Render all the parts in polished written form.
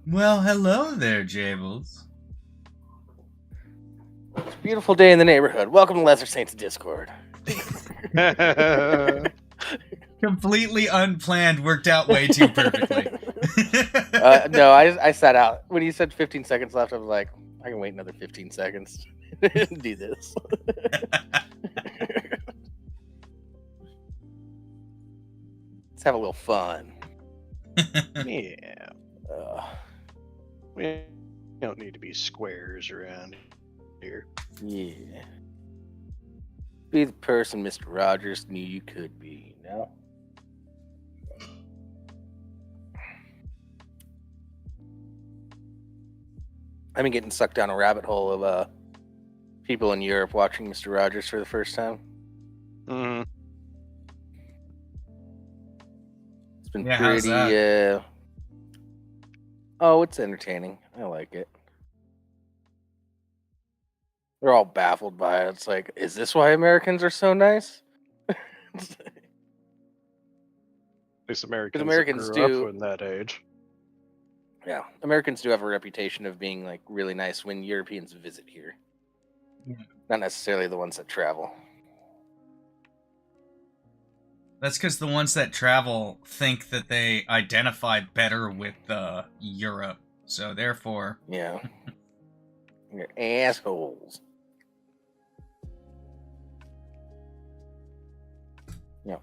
Well, hello there, Jables. It's a beautiful day in the neighborhood. Welcome to Lesser Saints Discord. Completely unplanned, worked out way too perfectly. No, I sat out. When you said 15 seconds left, I was like, I can wait another 15 seconds and do this. Let's have a little fun. Yeah. We don't need to be squares around here. Yeah. Be the person Mr. Rogers knew you could be, you know? I've been getting sucked down a rabbit hole of people in Europe watching Mr. Rogers for the first time. Mm-hmm. It's been Yeah, how's pretty. that? Oh, it's entertaining. I like it. They're all baffled by it. It's like, is this why Americans are so nice? At least Americans Americans grew do- up in that age. Yeah, Americans do have a reputation of being like really nice when Europeans visit here. Yeah. Not necessarily the ones that travel. That's because the ones that travel think that they identify better with Europe, so therefore... Yeah. You're assholes. Yeah.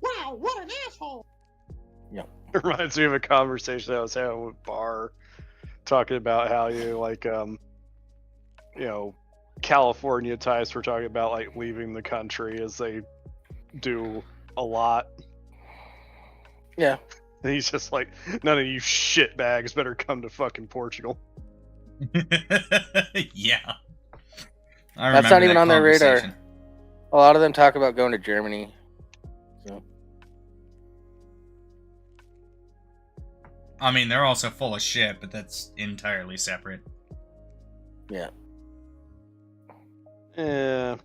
Wow, what an asshole! It reminds me of a conversation I was having with Barr, talking about how California types were talking about like leaving the country as they do a lot. Yeah. And he's just like, none of you shitbags better come to fucking Portugal. Yeah. That's not even on their radar. A lot of them talk about going to Germany. So. I mean, they're also full of shit, but that's entirely separate. Yeah. Yeah.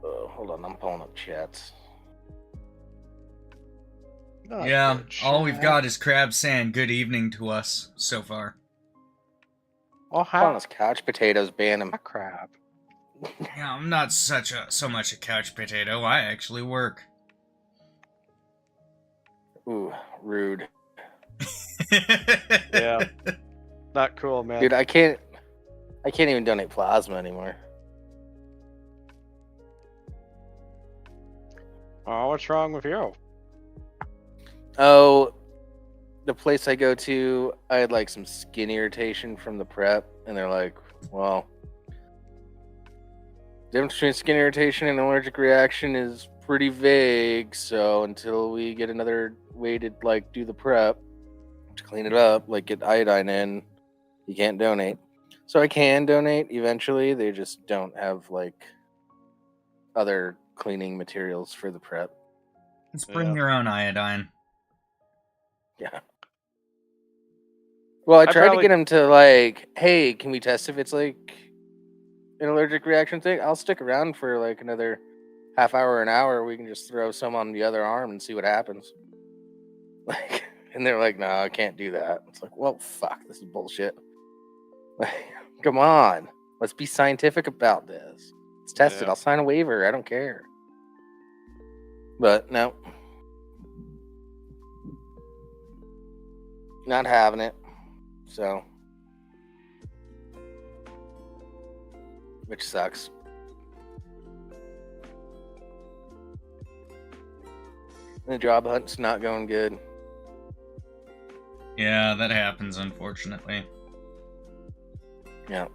Hold on, I'm pulling up chats. Yeah, all we've got is Crab saying good evening to us so far. Oh, Calling us couch potatoes, ban him. Crap. Yeah, I'm not so much a couch potato. I actually work. Ooh, rude. Yeah. Not cool, man. Dude, I can't even donate plasma anymore. Oh, what's wrong with you? Oh, the place I go to, I had like some skin irritation from the prep, and they're like, well, the difference between skin irritation and allergic reaction is pretty vague, so until we get another way to like do the prep to clean it up, like get iodine in, you can't donate. So I can donate eventually, they just don't have like other cleaning materials for the prep. Let's bring your own iodine. Yeah. Well, I tried to get him to like, hey, can we test if it's like an allergic reaction thing? I'll stick around for like another half hour, an hour. We can just throw some on the other arm and see what happens. Like, and they're like, no, I can't do that. It's like, well, fuck, this is bullshit. Like, come on, let's be scientific about this. Let's test it. I'll sign a waiver. I don't care. But no. Not having it. So. Which sucks. The job hunt's not going good. Yeah, that happens, unfortunately. Yeah.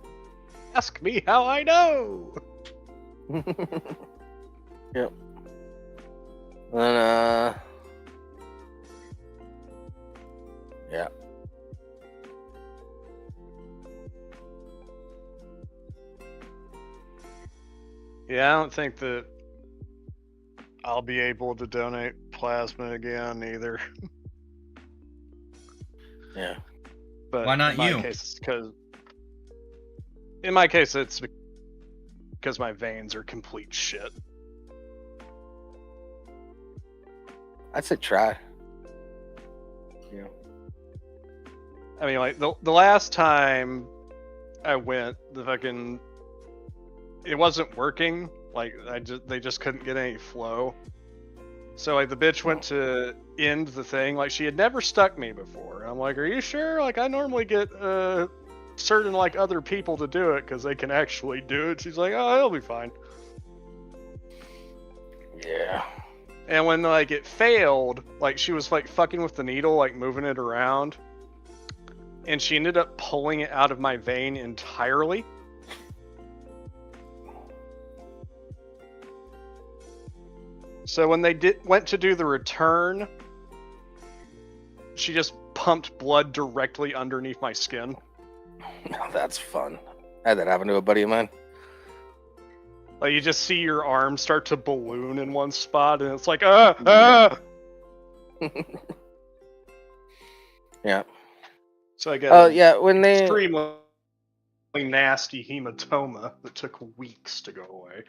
Ask me how I know. Yep. And, yeah. Yeah, I don't think that I'll be able to donate plasma again either. Yeah. But why not in my you? Case, it's because in my case, it's because my veins are complete shit. I'd say try. Yeah. I mean, like the last time I went, it wasn't working. Like they just couldn't get any flow. So like the bitch went to end the thing. Like she had never stuck me before. I'm like, are you sure? Like I normally get certain like other people to do it because they can actually do it. She's like, oh, it'll be fine. Yeah. And when like it failed, like she was like fucking with the needle, like moving it around, and she ended up pulling it out of my vein entirely. So when they went to do the return, she just pumped blood directly underneath my skin. Oh, that's fun. I had that happen to a buddy of mine. Like you just see your arm start to balloon in one spot, and it's like, ah. Yeah. So I got Oh yeah, when they extremely nasty hematoma that took weeks to go away.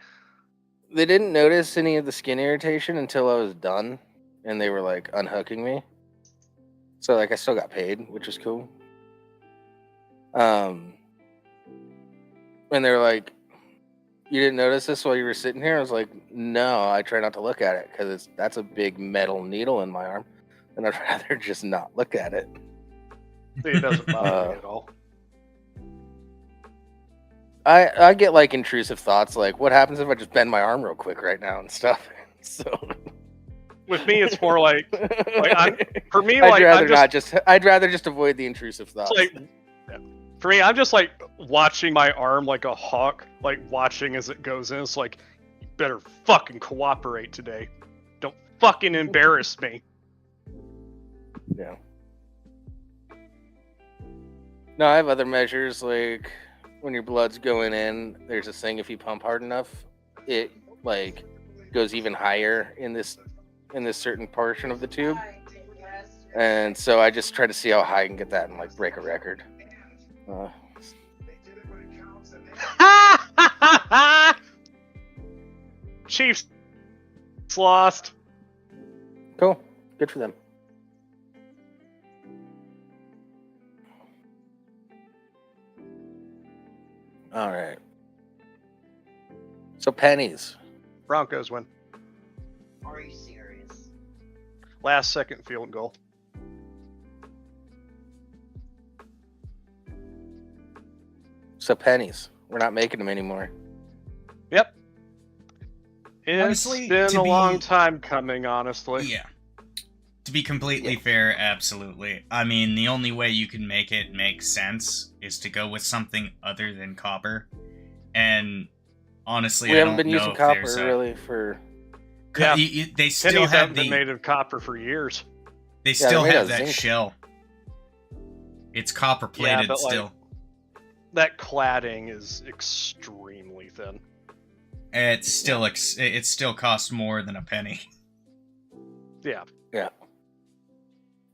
They didn't notice any of the skin irritation until I was done, and they were like unhooking me. So like I still got paid, which is cool. And they were like, "You didn't notice this while you were sitting here?" I was like, "No, I try not to look at it because that's a big metal needle in my arm, and I'd rather just not look at it." It doesn't bother me at all. I get like intrusive thoughts, like what happens if I just bend my arm real quick right now and stuff. So with me, it's more like for me, I'd like I'd rather just avoid the intrusive thoughts. Like, for me, I'm just like watching my arm like a hawk, like watching as it goes in. It's like, you better fucking cooperate today. Don't fucking embarrass me. Yeah. No, I have other measures like when your blood's going in. There's this thing, if you pump hard enough, it like goes even higher in this certain portion of the tube. And so I just try to see how high I can get that and like break a record. Chiefs lost. Cool. Good for them. All right. So pennies. Broncos win. Are you serious? Last second field goal. So pennies. We're not making them anymore. Yep. Honestly, It's been a long time coming, honestly. Yeah. To be completely fair, absolutely. I mean, the only way you can make it make sense is to go with something other than copper. And honestly, We I haven't don't been know using if copper there's really for. Yeah. They still Pennies have haven't been made of copper for years. They Yeah, still they're made have of that zinc. shell. It's copper Yeah, plated but, like, still. That cladding is extremely thin. It still costs more than a penny. Yeah.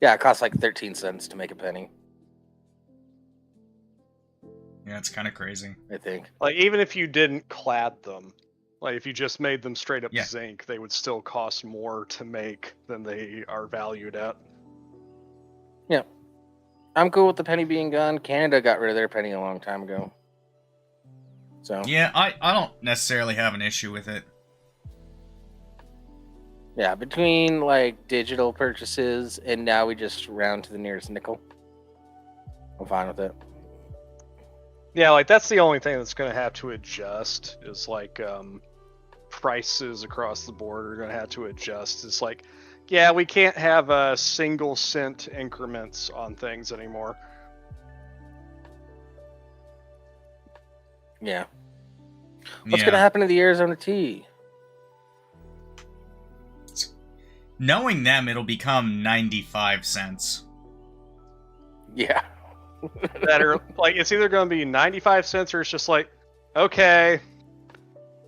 Yeah, it costs like 13 cents to make a penny, Yeah, it's kind of crazy. I think. Like, even if you didn't clad them, like, if you just made them straight up Yeah. zinc, they would still cost more to make than they are valued at. Yeah. I'm cool with the penny being gone. Canada got rid of their penny a long time ago. So, Yeah, I don't necessarily have an issue with it. yeah, between like digital purchases and now we just round to the nearest nickel. I'm fine with it. Yeah, like, that's the only thing that's going to have to adjust is, like, prices across the board are going to have to adjust. It's like, yeah, we can't have single cent increments on things anymore. Yeah. What's going to happen to the Arizona tea? Knowing them, it'll become 95 cents. Yeah. That are, like, it's either going to be 95 cents or it's just like, okay,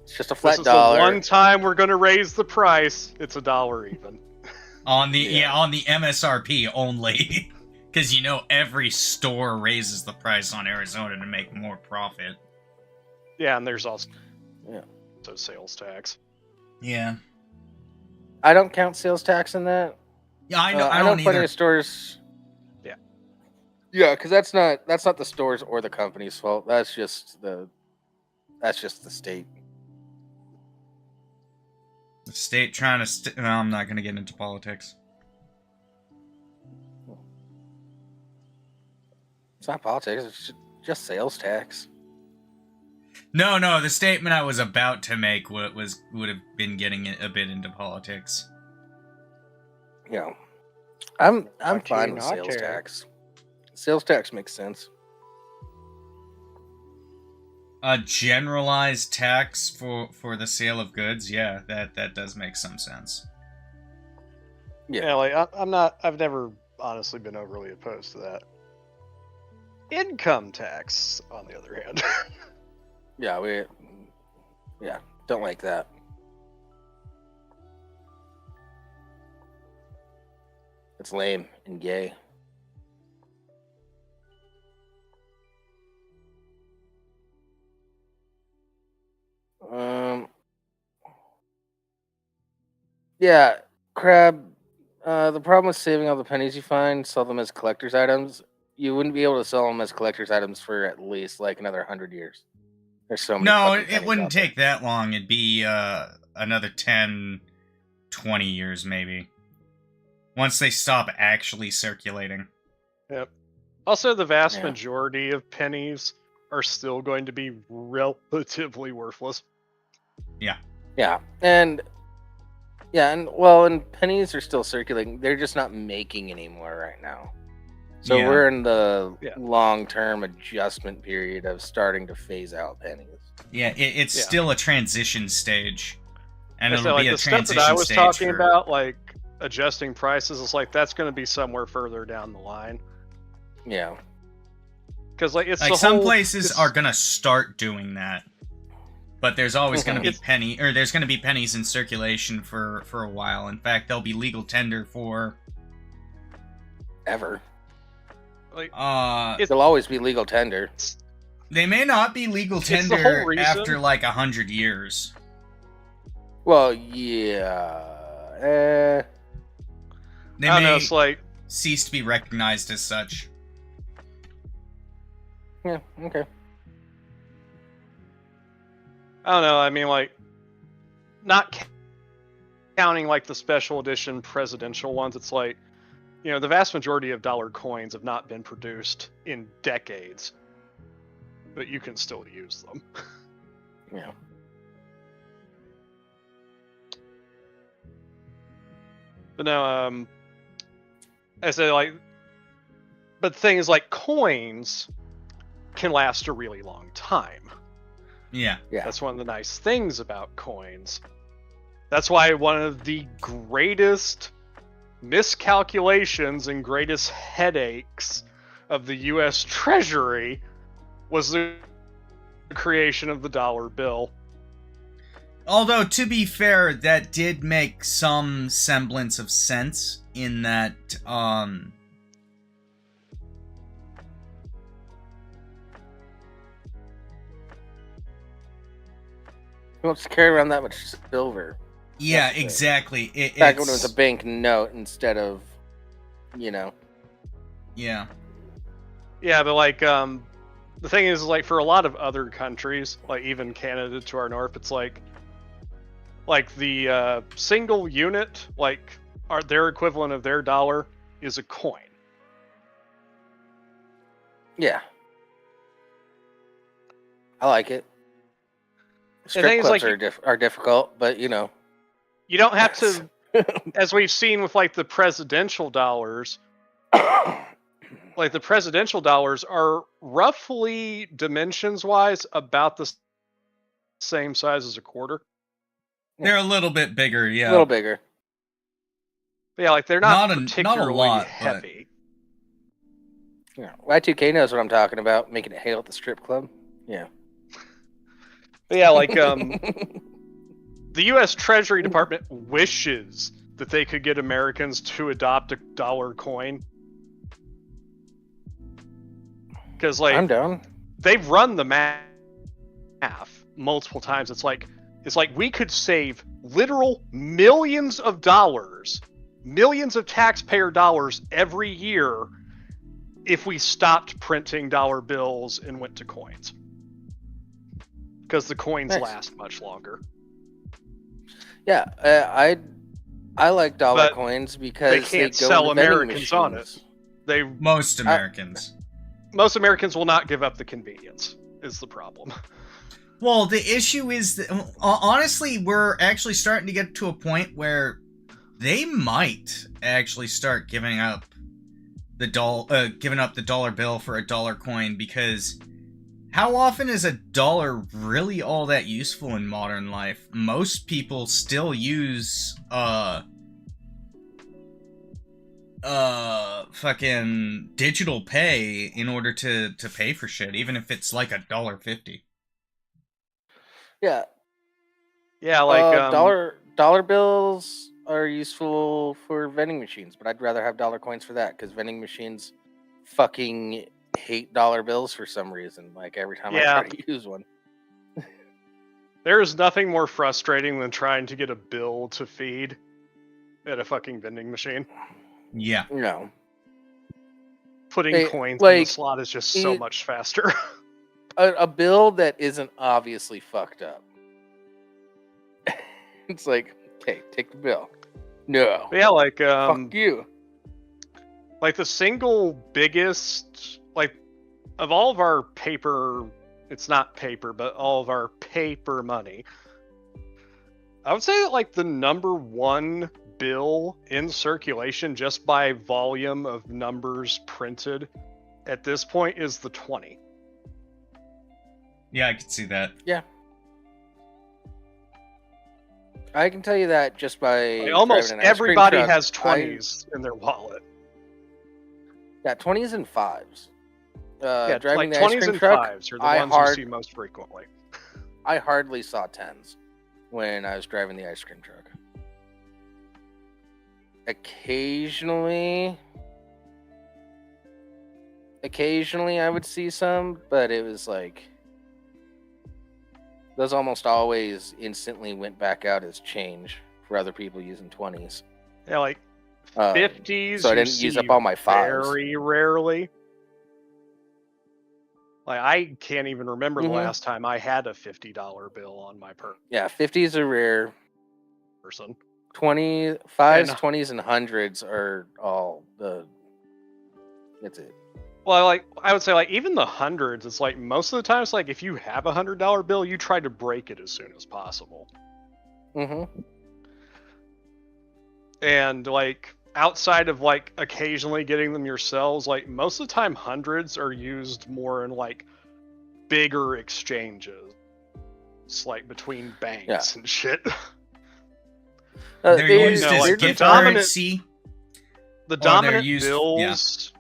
It's just a this flat is dollar. the one time we're going to raise the price. It's $1 even. On the on the MSRP only. Because you know every store raises the price on Arizona to make more profit. Yeah, and there's also Yeah. So sales tax. Yeah. I don't count sales tax in that. Yeah, I know. I know don't plenty either. of stores. Yeah. Yeah, because that's not the stores or the company's fault. That's just the state. The state trying to. No, I'm not going to get into politics. It's not politics. It's just sales tax. No, the statement I was about to make would have been getting a bit into politics. Yeah, I'm Lucky fine with not sales to. tax. Sales tax makes sense. A generalized tax for the sale of goods, yeah, that does make some sense. Yeah, like I've never honestly been overly opposed to that. Income tax, on the other hand. Yeah, don't like that. It's lame and gay. Yeah, Crab. The problem with saving all the pennies you find, sell them as collector's items. You wouldn't be able to sell them as collector's items for at least like another 100 years. There's so many. No, fucking it pennies wouldn't out there. take that long. It'd be another 10, 20 years maybe. Once they stop actually circulating. Yep. Also, the vast Yeah. majority of pennies are still going to be relatively worthless. Yeah, and pennies are still circulating. They're just not making anymore right now. So Yeah. we're in the Yeah. long-term adjustment period of starting to phase out pennies. Yeah, it's Yeah. still a transition stage. And I say, it'll like be a the stuff transition that I was stage talking for... about, like adjusting prices, is like that's going to be somewhere further down the line. Yeah. Because like it's Like the some whole, places it's- are gonna start doing that, but there's always gonna be It's- there's gonna be pennies in circulation for a while. In fact, they'll be legal tender for Ever. like They'll always be legal tender. they may not be legal It's the whole tender reason- after like 100 years. Well, yeah. They I don't know. may It's like cease to be recognized as such. Yeah. Okay. I don't know. I mean, like not counting like the special edition presidential ones. It's like, you know, the vast majority of dollar coins have not been produced in decades, but you can still use them. Yeah. But no, I say like, but the thing is, like, coins can last a really long time. Yeah. Yeah. That's one of the nice things about coins. That's why one of the greatest miscalculations and greatest headaches of the U.S. Treasury was the creation of the dollar bill. Although, to be fair, that did make some semblance of sense in that, Who wants to carry around that much silver? yeah, That's it. exactly. Back when it was a bank note instead of, you know. Yeah. Yeah, but like, the thing is, like, for a lot of other countries, like even Canada to our north, it's like the single unit, like, their equivalent of their dollar is a coin. Yeah. I like it. The Strip thing is, clubs like, are difficult, but you know. You don't have to, as we've seen with like the presidential dollars. Like the presidential dollars are roughly dimensions-wise about the same size as a quarter. They're a little bit bigger, yeah. A little bigger. But yeah, like they're not, Not a particularly lot, but- heavy. Yeah. Y2K knows what I'm talking about, making it hail at the strip club. Yeah. But yeah, like the U.S. Treasury Department wishes that they could get Americans to adopt a dollar coin. Because, like, I'm down. they've run the math. multiple times. It's like we could save literal millions of dollars, millions of taxpayer dollars every year if we stopped printing dollar bills and went to coins. Because the coins Nice. last much longer. Yeah, I like dollar But coins because they can't go sell into vending Americans on it. machines. Most Americans. Most Americans will not give up the convenience, is the problem. Well, the issue is that, honestly, we're actually starting to get to a point where they might actually start giving up the dollar bill for a dollar coin, because how often is a dollar really all that useful in modern life? Most people still use fucking digital pay in order to pay for shit, even if it's like $1.50. Yeah, Yeah, like dollar bills are useful for vending machines, but I'd rather have dollar coins for that because vending machines fucking hate dollar bills for some reason. Like every time I try to use one. there is nothing more frustrating than trying to get a bill to feed at a fucking vending machine. Yeah. No. Putting coins in the like, slot is just so much faster. A bill that isn't obviously fucked up. It's like, okay, take the bill. No. But yeah, like Fuck you. Like the single biggest, like, of all of our paper, it's not paper, but all of our paper money, I would say that like the number one bill in circulation just by volume of numbers printed at this point is the 20. Yeah, I could see that. Yeah. I can tell you that just by Like, almost driving an ice cream everybody truck. has 20s in their wallet. Yeah, 20s and 5s. Yeah, Driving like the ice 20s cream and truck, 5s are the ones you see most frequently. I hardly saw 10s when I was driving the ice cream truck. Occasionally I would see some, but it was like those almost always instantly went back out as change for other people using 20s. Yeah, like 50s. So I didn't use up all my 5s. Very rarely. Like I can't even remember the last time I had a $50 bill on my person. Yeah, 50s are rare. 5s, 20s, and 100s are all that's it. Well, like I would say, like even the hundreds, it's like most of the time, it's like if you have a $100 bill, you try to break it as soon as possible. Mm-hmm. And like outside of like occasionally getting them yourselves, like most of the time, hundreds are used more in like bigger exchanges. It's like between banks and shit. They're used as like gift currency. The dominant bills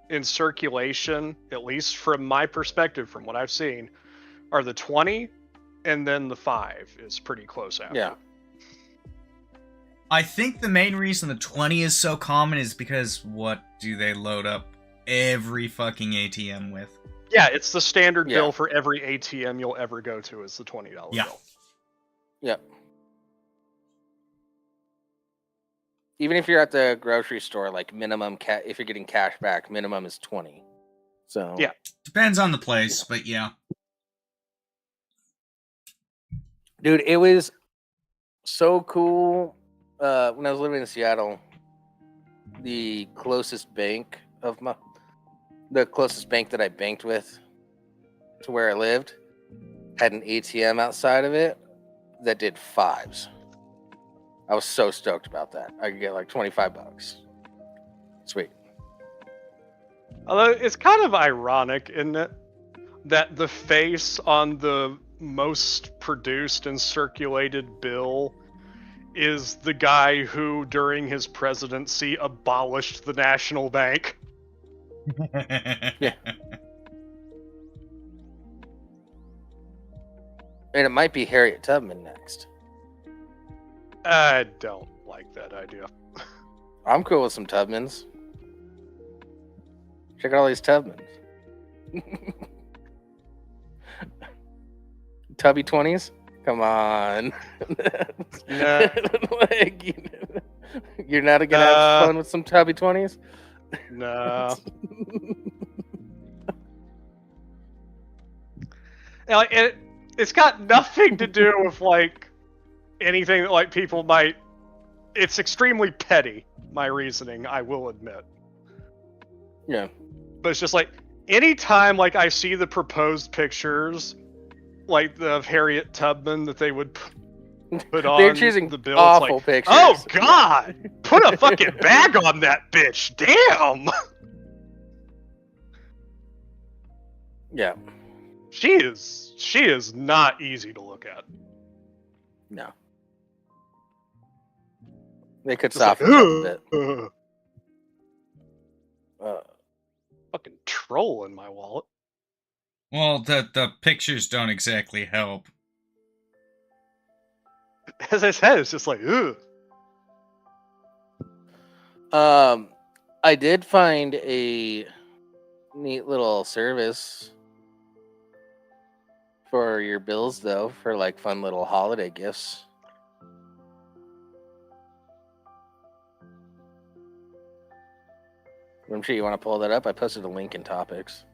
in circulation, at least from my perspective, from what I've seen, are the 20, and then the 5 is pretty close after. Yeah. I think the main reason the 20 is so common is because what do they load up every fucking ATM with? Yeah, it's the standard bill for every ATM you'll ever go to is the $20 bill. Yep. Even if you're at the grocery store, like minimum if you're getting cash back, minimum is 20. So yeah, depends on the place, but yeah. Dude, it was so cool. When I was living in Seattle, the closest bank that I banked with to where I lived had an ATM outside of it that did 5s. I was so stoked about that. I could get like $25. Sweet. Although it's kind of ironic, isn't it, that the face on the most produced and circulated bill is the guy who, during his presidency, abolished the National Bank. Yeah. And it might be Harriet Tubman next. I don't like that idea. I'm cool with some Tubmans. Check out all these Tubmans. Tubby 20s? Come on. No. Like, you're not gonna have fun with some Tubby 20s? No. Like it's got nothing to do with like anything that like people might. It's extremely petty. My reasoning, I will admit. Yeah. But it's just like anytime like I see the proposed pictures, like of Harriet Tubman that they would put on They're choosing the bill, awful it's like, pictures. oh god, put a fucking bag on that bitch, damn. Yeah. She is not easy to look at. No. They could Just like, soften it up a bit. Fucking troll in my wallet. Well, the pictures don't exactly help. As I said, it's just like, ugh. I did find a neat little service for your bills, though, for like fun little holiday gifts. I'm sure you want to pull that up. I posted a link in topics.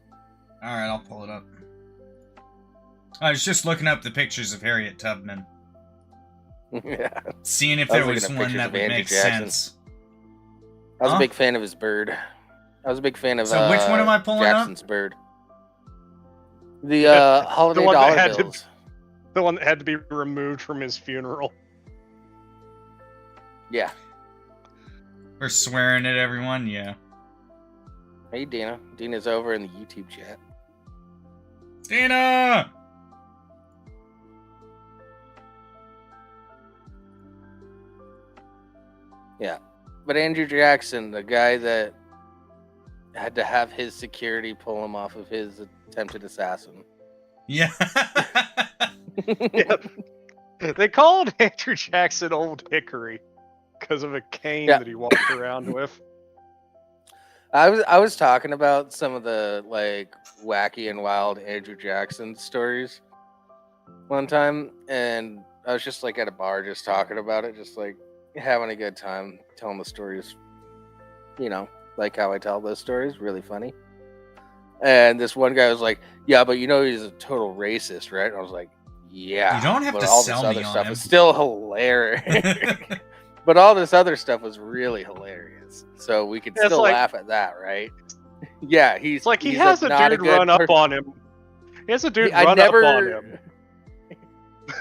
All right, I'll pull it up. I was just looking up the pictures of Harriet Tubman, Yeah. seeing if I there was was looking at one pictures that of would Andrew make Jackson. sense. I was Huh? a big fan of his bird. I was a big fan of So which one am I pulling up? Jackson's bird. The Yeah, holiday one that dollar had to- bills. The one that had to be removed from his funeral. Yeah. For swearing at everyone, yeah. Hey, Dina. Dina's over in the YouTube chat. Dina! Yeah. But Andrew Jackson, the guy that had to have his security pull him off of his attempted assassin. Yeah. Yeah. They called Andrew Jackson Old Hickory because of a cane Yeah. that he walked around with. I was talking about some of the like wacky and wild Andrew Jackson stories one time, and I was just like at a bar just talking about it, just like having a good time telling the stories, you know, like how I tell those stories, really funny. And this one guy was like, "Yeah, but you know he's a total racist, right?" And I was like, "Yeah, You don't have but to all sell this me other on stuff him." is still hilarious." But all this other stuff was really hilarious. So we could Yeah, it's still like- laugh at that, right? Yeah, he's It's like he he's has a not dude good run up per- on him. He has a dude I run never... up on him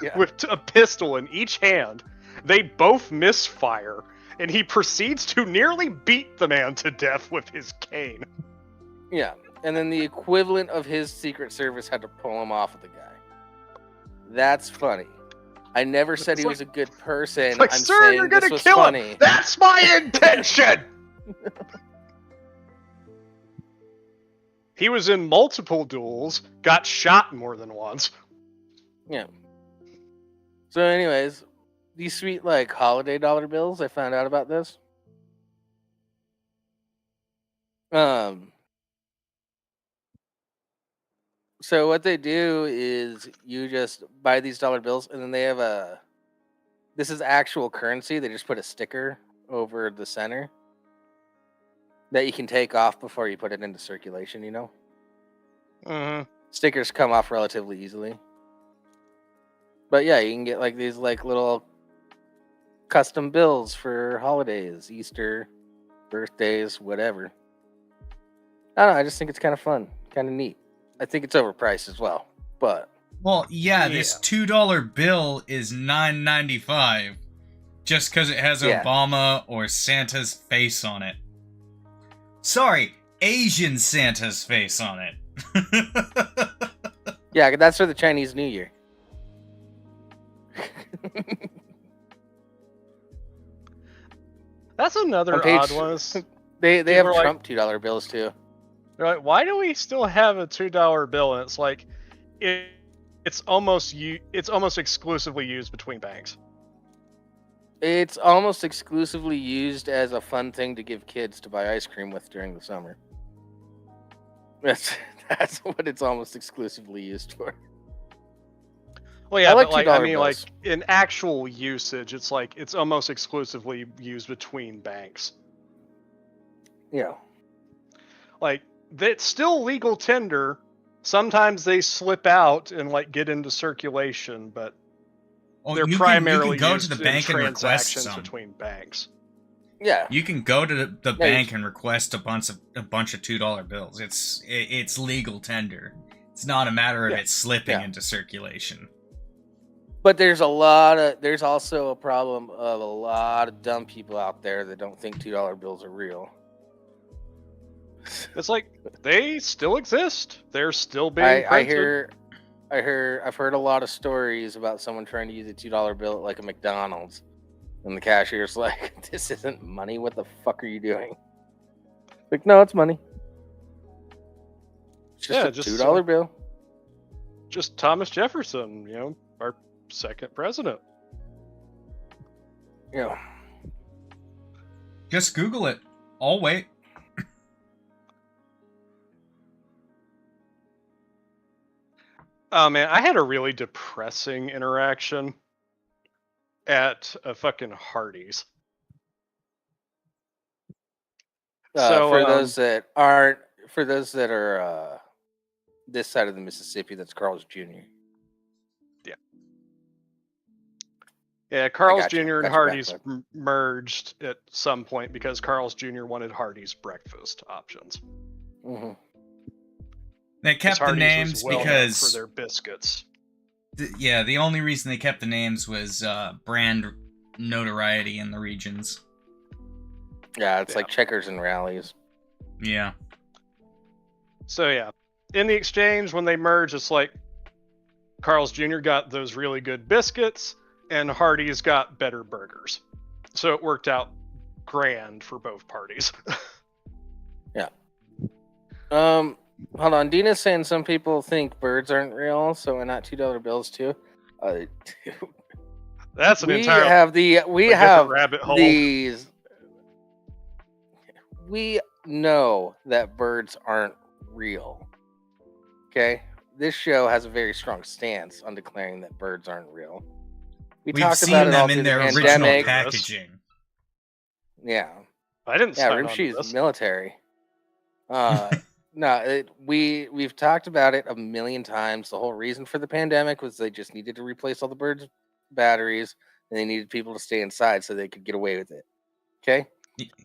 Yeah. with a pistol in each hand. They both misfire, and he proceeds to nearly beat the man to death with his cane. Yeah, and then the equivalent of his Secret Service had to pull him off of the guy. That's funny. I never said It's he like- was a good person. It's like, I'm sir, saying you're this gonna was kill funny. him. That's my intention. He was in multiple duels, got shot more than once. Yeah. So, anyways, these sweet like holiday dollar bills. I found out about this. So what they do is you just buy these dollar bills, and then they have a. This is actual currency. They just put a sticker over the center that you can take off before you put it into circulation. You know, Mm-hmm. stickers come off relatively easily. But yeah, you can get like these like little custom bills for holidays, Easter, birthdays, whatever. I don't know. I just think it's kind of fun, kind of neat. I think it's overpriced as well, but Well, yeah, this $2 bill is $9.95 just because it has Yeah. Obama or Santa's face on it. Sorry, Asian Santa's face on it. yeah, that's for the Chinese New Year. That's another On page- odd one. is They People have are like- Trump $2 bills too. They're like, why do we still have a $2 bill? And it's like, it's almost exclusively used between banks. It's almost exclusively used as a fun thing to give kids to buy ice cream with during the summer. That's what it's almost exclusively used for. Well, yeah, I like but like I $2 mean, like bills. in actual usage, it's like it's almost exclusively used between banks. Yeah. Like that's still legal tender. Sometimes they slip out and like get into circulation, but Oh, they're you primarily can go to used the in bank and request transactions some. between banks. Yeah. You can go to the Yeah, bank and request a bunch of $2 bills. It's legal tender. It's not a matter of Yeah. it slipping Yeah. into circulation. But there's also a problem of a lot of dumb people out there that don't think $2 bills are real. It's like they still exist. They're still being printed. I've heard a lot of stories about someone trying to use a $2 bill at like a McDonald's, and the cashier's like, "This isn't money. What the fuck are you doing?" Like, no, it's money. It's just a $2 bill. Just Thomas Jefferson, our second president. Yeah. Just Google it. I'll wait. Oh man, I had a really depressing interaction at a fucking Hardee's. For those that are this side of the Mississippi, that's Carl's Jr. Yeah, Carl's gotcha. Jr. and Gotcha, Hardee's backward. merged at some point because Carl's Jr. wanted Hardee's breakfast options. Mm-hmm. They kept the Hardee's names was well known because for their biscuits. the only reason they kept the names was brand notoriety in the regions. Yeah, it's like checkers and rallies. Yeah. So yeah, in the exchange when they merged, it's like Carl's Jr. got those really good biscuits and Hardee's got better burgers. So it worked out grand for both parties. Yeah. Hold on. Dina's saying some people think birds aren't real, so why not $2 bills too? That's an we entire have rabbit hole. these. We know that birds aren't real. Okay, this show has a very strong stance on declaring that birds aren't real. We've talked seen about it all them in through the their original pandemic. packaging. Yeah. I didn't Yeah, sign on to Rimshee is this. military. No, we've talked about it a million times. The whole reason for the pandemic was they just needed to replace all the birds' batteries, and they needed people to stay inside so they could get away with it. Okay.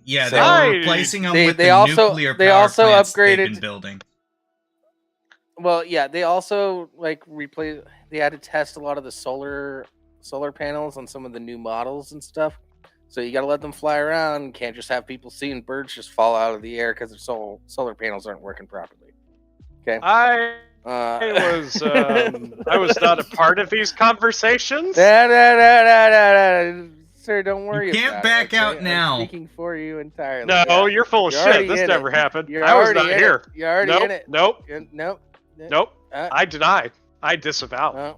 Yeah, So- they were replacing them with they the also- nuclear they power also plants they've upgraded- been building. Well, yeah, they also they had to test a lot of the solar panels on some of the new models and stuff. So you got to let them fly around. You can't just have people seeing birds just fall out of the air because their solar panels aren't working properly. Okay. I was not a part of these conversations. Sir, don't worry. You can't about back it, okay? out now. I'm speaking for you entirely. No, Yeah. you're full of You're shit. already This in never it. happened. You're I was already not in here. it. You're already nope, in it. Nope. Nope. Nope. I deny. I disavow.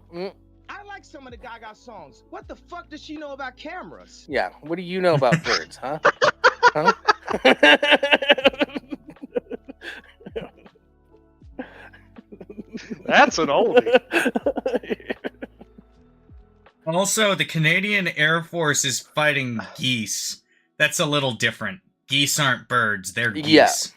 I like some of the Gaga songs. What the fuck does she know about cameras? Yeah. What do you know about birds, huh? Huh? That's an oldie. Also, the Canadian Air Force is fighting geese. That's a little different. Geese aren't birds, they're geese.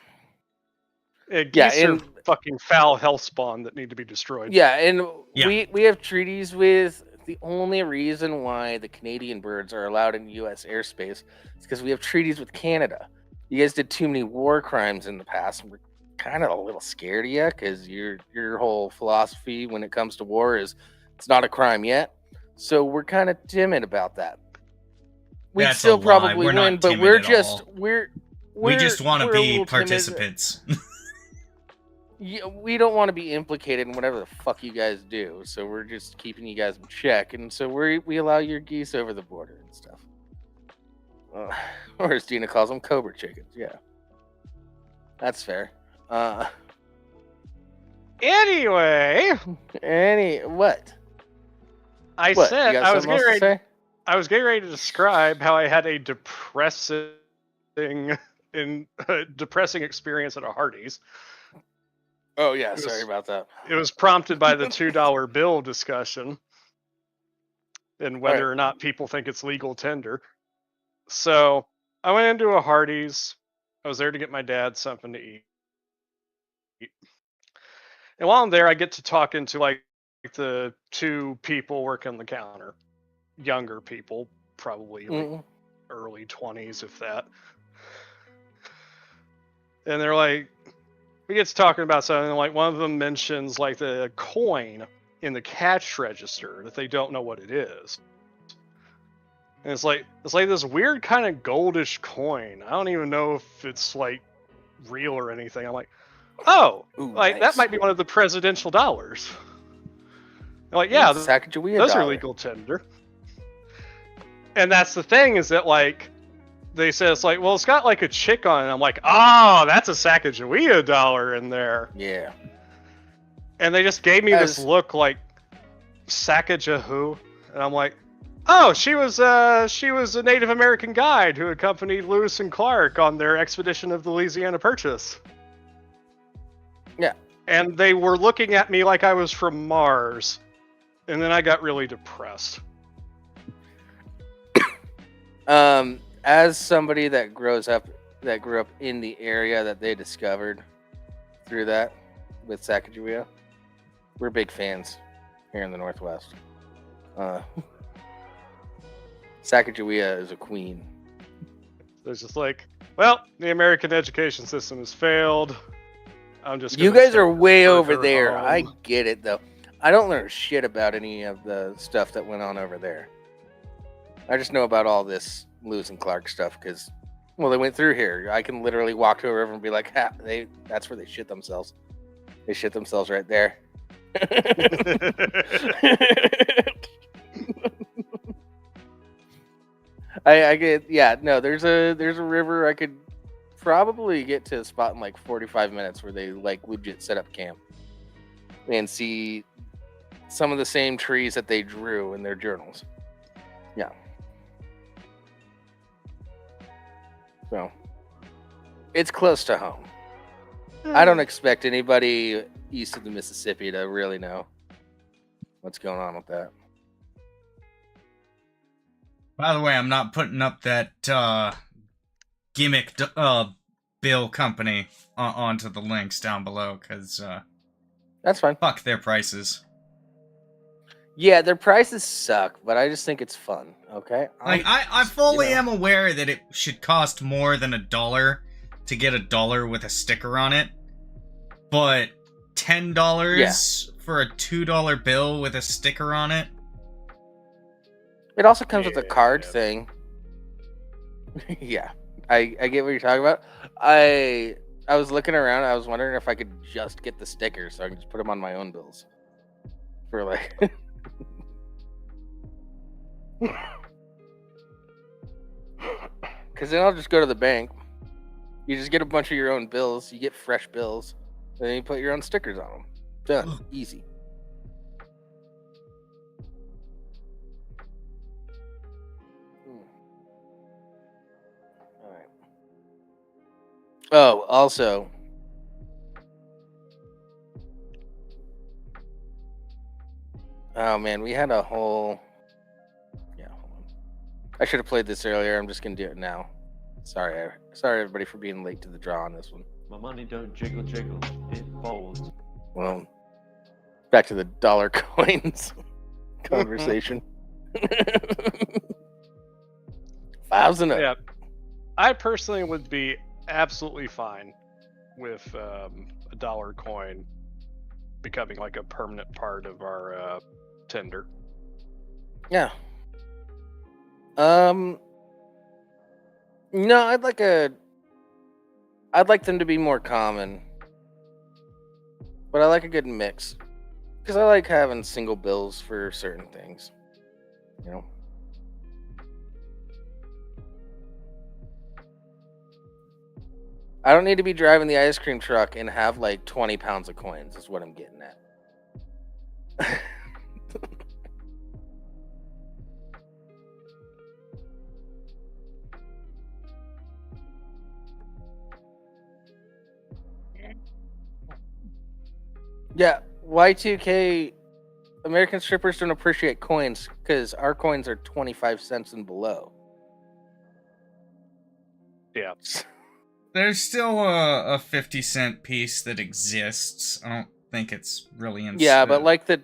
Geese are fucking foul hell spawn that need to be destroyed. Yeah, and we have treaties with. The only reason why the Canadian birds are allowed in U.S. airspace is because we have treaties with Canada. You guys did too many war crimes in the past, and we're kind of a little scared of you because your whole philosophy when it comes to war is it's not a crime yet. So we're kind of timid about that. We'd That's still a lie. probably We're win, not but timid we're at just all. we just want to a be little timid. participants. We don't want to be implicated in whatever the fuck you guys do, so we're just keeping you guys in check, and so we allow your geese over the border and stuff. Or as Dina calls them, cobra chickens. Yeah, that's fair. Anyway, what? I What? said You got I was something getting else to ready. say? I was getting ready to describe how I had a depressing experience at a Hardee's. Oh yeah, was- sorry about that. It was prompted by the $2 bill discussion. and whether or not people think it's legal tender. So I went into a Hardee's. I was there to get my dad something to eat. And while I'm there, I get to talking to like the two people working the counter, younger people, probably like early 20s, if that. And they're like, we get to talking about something, and like one of them mentions like the coin in the cash register that they don't know what it is. And it's like this weird kind of goldish coin. I don't even know if it's like real or anything. I'm like, oh, like nice. that might be one of the presidential dollars. I'm like, yeah, those are legal tender. And that's the thing, is that like they said, it's like, well, it's got like a chick on it. I'm like, oh, that's a Sacagawea dollar in there. Yeah. And they just gave me this look like, Sacagawea, and I'm like, oh, she was a Native American guide who accompanied Lewis and Clark on their expedition of the Louisiana Purchase. Yeah. And they were looking at me like I was from Mars. And then I got really depressed. As somebody that grew up in the area that they discovered through that with Sacagawea, we're big fans here in the Northwest. Sacagawea is a queen. It's just like, well, the American education system has failed. I'm just. You guys are way over there. I get it though. I don't learn shit about any of the stuff that went on over there. I just know about all this Lewis and Clark stuff because, well, they went through here. I can literally walk to a river and be like, ha, that's where they shit themselves. They shit themselves right there. I get, yeah, no, there's a river I could probably get to a spot in like 45 minutes where they like legit set up camp and see some of the same trees that they drew in their journals. Yeah. So it's close to home. I don't expect anybody east of the Mississippi to really know what's going on with that. By the way, I'm not putting up that gimmick bill company onto the links down below because that's fine. Fuck their prices. Yeah, their prices suck, but I just think it's fun. Okay, like I fully am aware that it should cost more than $1 to get $1 with a sticker on it, but $10 for a $2 bill with a sticker on it. It also comes with a card thing. Yeah, I get what you're talking about. I was looking around. I was wondering if I could just get the stickers so I can just put them on my own bills for like. Because then I'll just go to the bank. You just get a bunch of your own bills. You get fresh bills. And then you put your own stickers on them. Done. Easy. All right. Oh, also. Oh, man. We had a whole... I should have played this earlier. I'm just gonna do it now. Sorry everybody for being late to the draw on this one. My money don't jiggle, it folds. Well, back to the dollar coins conversation. 5 and up. Yeah, I personally would be absolutely fine with a dollar coin becoming like a permanent part of our tender. Yeah. No, I'd like them to be more common, but I like a good mix because I like having single bills for certain things, you know. I don't need to be driving the ice cream truck and have like 20 pounds of coins is what I'm getting at. Yeah, Y2K American strippers don't appreciate coins because our coins are 25 cents and below. Yeah. There's still a 50-cent piece that exists. I don't think it's really in. Yeah, but like the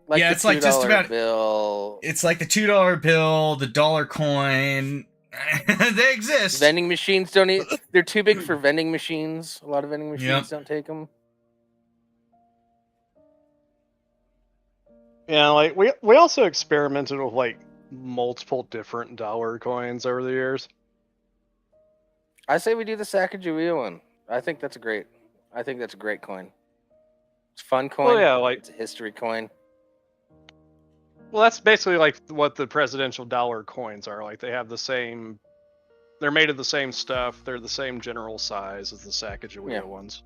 yeah, the it's like just $2 about bill. It's like the $2 bill, the dollar coin. They exist. Vending machines don't eat. They're too big for vending machines. A lot of vending machines don't take them. Yeah, like we also experimented with like multiple different dollar coins over the years. I say we do the Sacagawea one. I think that's a great coin. It's a fun coin. Well, yeah, like it's a history coin. well, that's basically like what the presidential dollar coins are. Like they have the same. They're made of the same stuff. They're the same general size as the Sacagawea ones.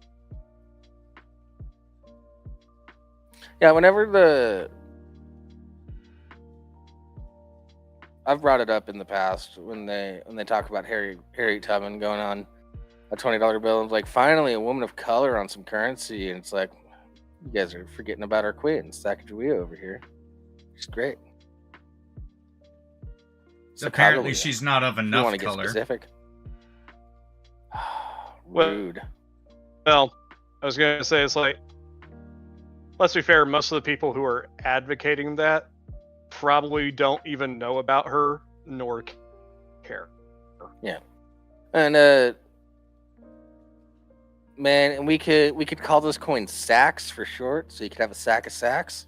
Yeah, whenever I've brought it up in the past when they talk about Harriet Tubman going on a $20 bill and it's like finally a woman of color on some currency, and it's like you guys are forgetting about our queen Sacagawea over here. She's great. So apparently she's not of enough want to color. Get specific. Well, Rude. Well, I was gonna say it's like, let's be fair. Most of the people who are advocating that probably don't even know about her nor care. Yeah, and man, and we could call those coins sacks for short, so you could have a sack of sacks.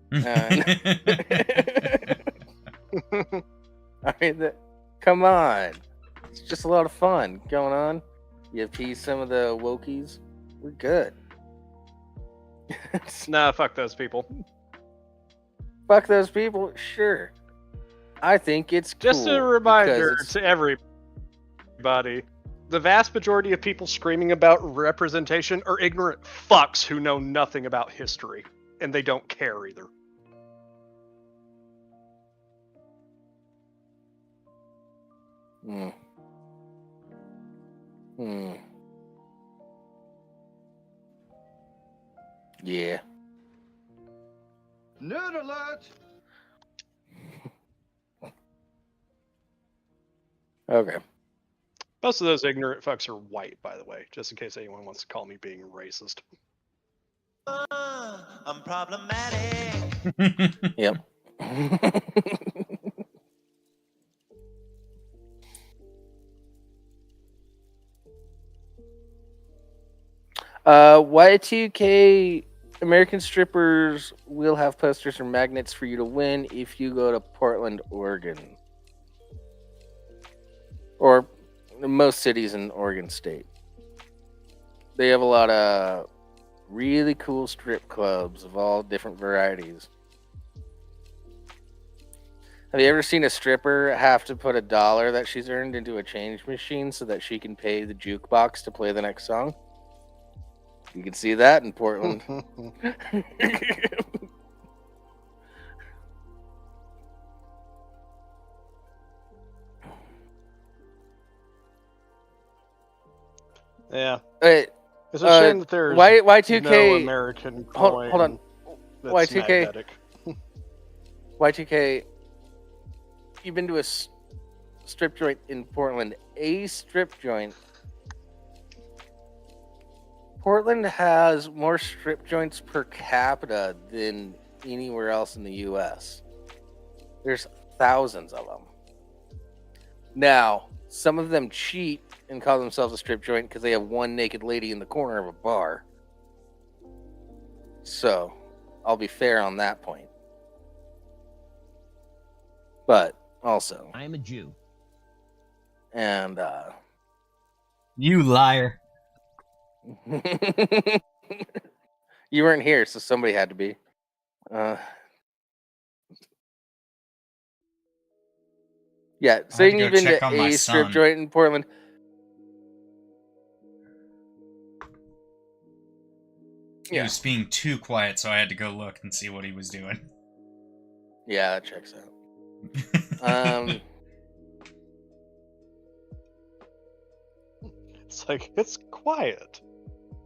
I mean, come on, it's just a lot of fun going on. You appease some of the wokies, we're good. Nah, fuck those people. Fuck those people, sure. I think it's just cool a reminder to everybody. The vast majority of people screaming about representation are ignorant fucks who know nothing about history, and they don't care either. Yeah. Nerd alert! Okay. Most of those ignorant fucks are white, by the way, just in case anyone wants to call me being racist. I'm problematic. Yep. Y2K American strippers will have posters or magnets for you to win if you go to Portland, Oregon. Or most cities in Oregon State. They have a lot of really cool strip clubs of all different varieties. Have you ever seen a stripper have to put $1 that she's earned into a change machine so that she can pay the jukebox to play the next song? You can see that in Portland. Yeah. Hey, it's a shame that there's Y2K, no American coin. Hold on. That's Y2K. magnetic. Y2K, you've been to a strip joint in Portland. A strip joint. Portland has more strip joints per capita than anywhere else in the U.S. There's thousands of them. Now, some of them cheat and call themselves a strip joint because they have one naked lady in the corner of a bar. So, I'll be fair on that point. But, also... I'm a Jew. And, You liar. You weren't here, so somebody had to be. Yeah, saying you've been to a strip joint in Portland. He was being too quiet, so I had to go look and see what he was doing. Yeah, that checks out. It's like, it's quiet.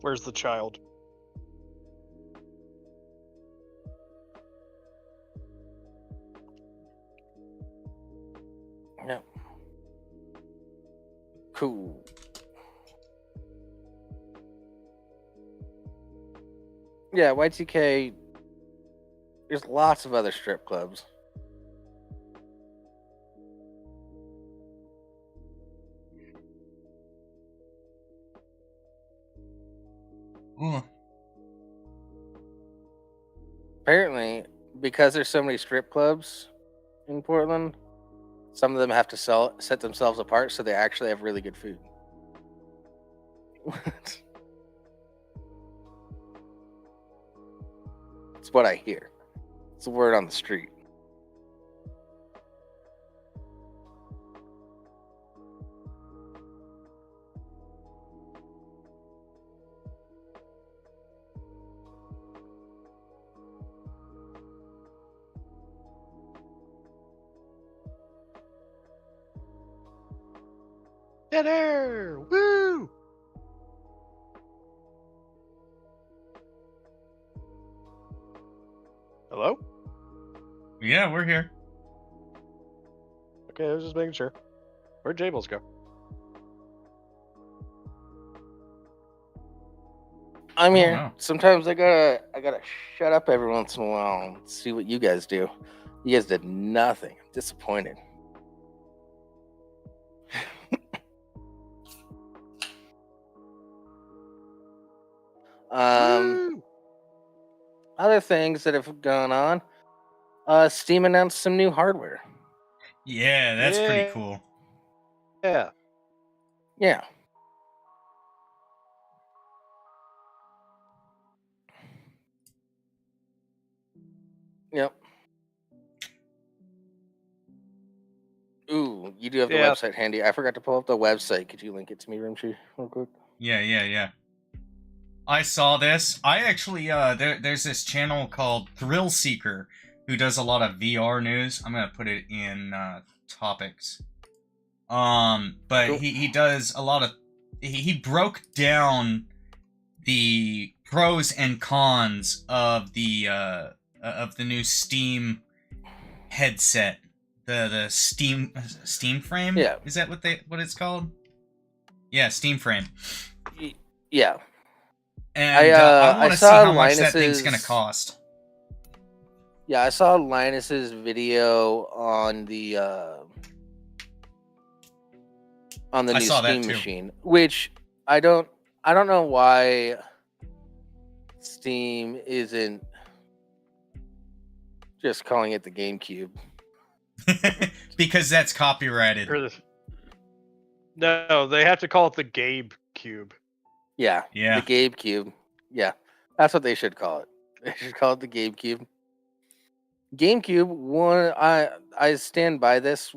Where's the child? Yep. Cool. Yeah, Y2K. There's lots of other strip clubs. Ooh. Apparently, because there's so many strip clubs in Portland, some of them have to set themselves apart so they actually have really good food. It's what I hear. It's the word on the street. Dinner! Woo! Hello? Yeah, we're here. Okay, I was just making sure. Where'd Jables go? I'm Oh, here. wow. Sometimes I gotta shut up every once in a while and see what you guys do. You guys did nothing. I'm disappointed. Woo! Other things that have gone on. Steam announced some new hardware. Yeah, that's pretty Yeah. cool. Yeah. Yeah. Yep. Ooh, you do have the Yeah. website handy. I forgot to pull up the website. Could you link it to me, Rimshee, real quick? Yeah. I saw this. I actually, there's this channel called Thrill Seeker who does a lot of VR news. I'm gonna put it in topics. But Cool. he does a lot of. He broke down the pros and cons of the new Steam headset. The Steam frame. Yeah. Is that what it's called? Yeah, Steam frame. Yeah. And I want I to see saw how much that thing's Linus's- gonna cost. Yeah, I saw Linus's video on the new saw that Steam too. machine, which I don't know why Steam isn't just calling it the GameCube. Because that's copyrighted. Or no, they have to call it the Gabe Cube. Yeah, Yeah. the Gabe Cube. Yeah, that's what they should call it. They should call it the Gabe Cube. GameCube, I stand by this.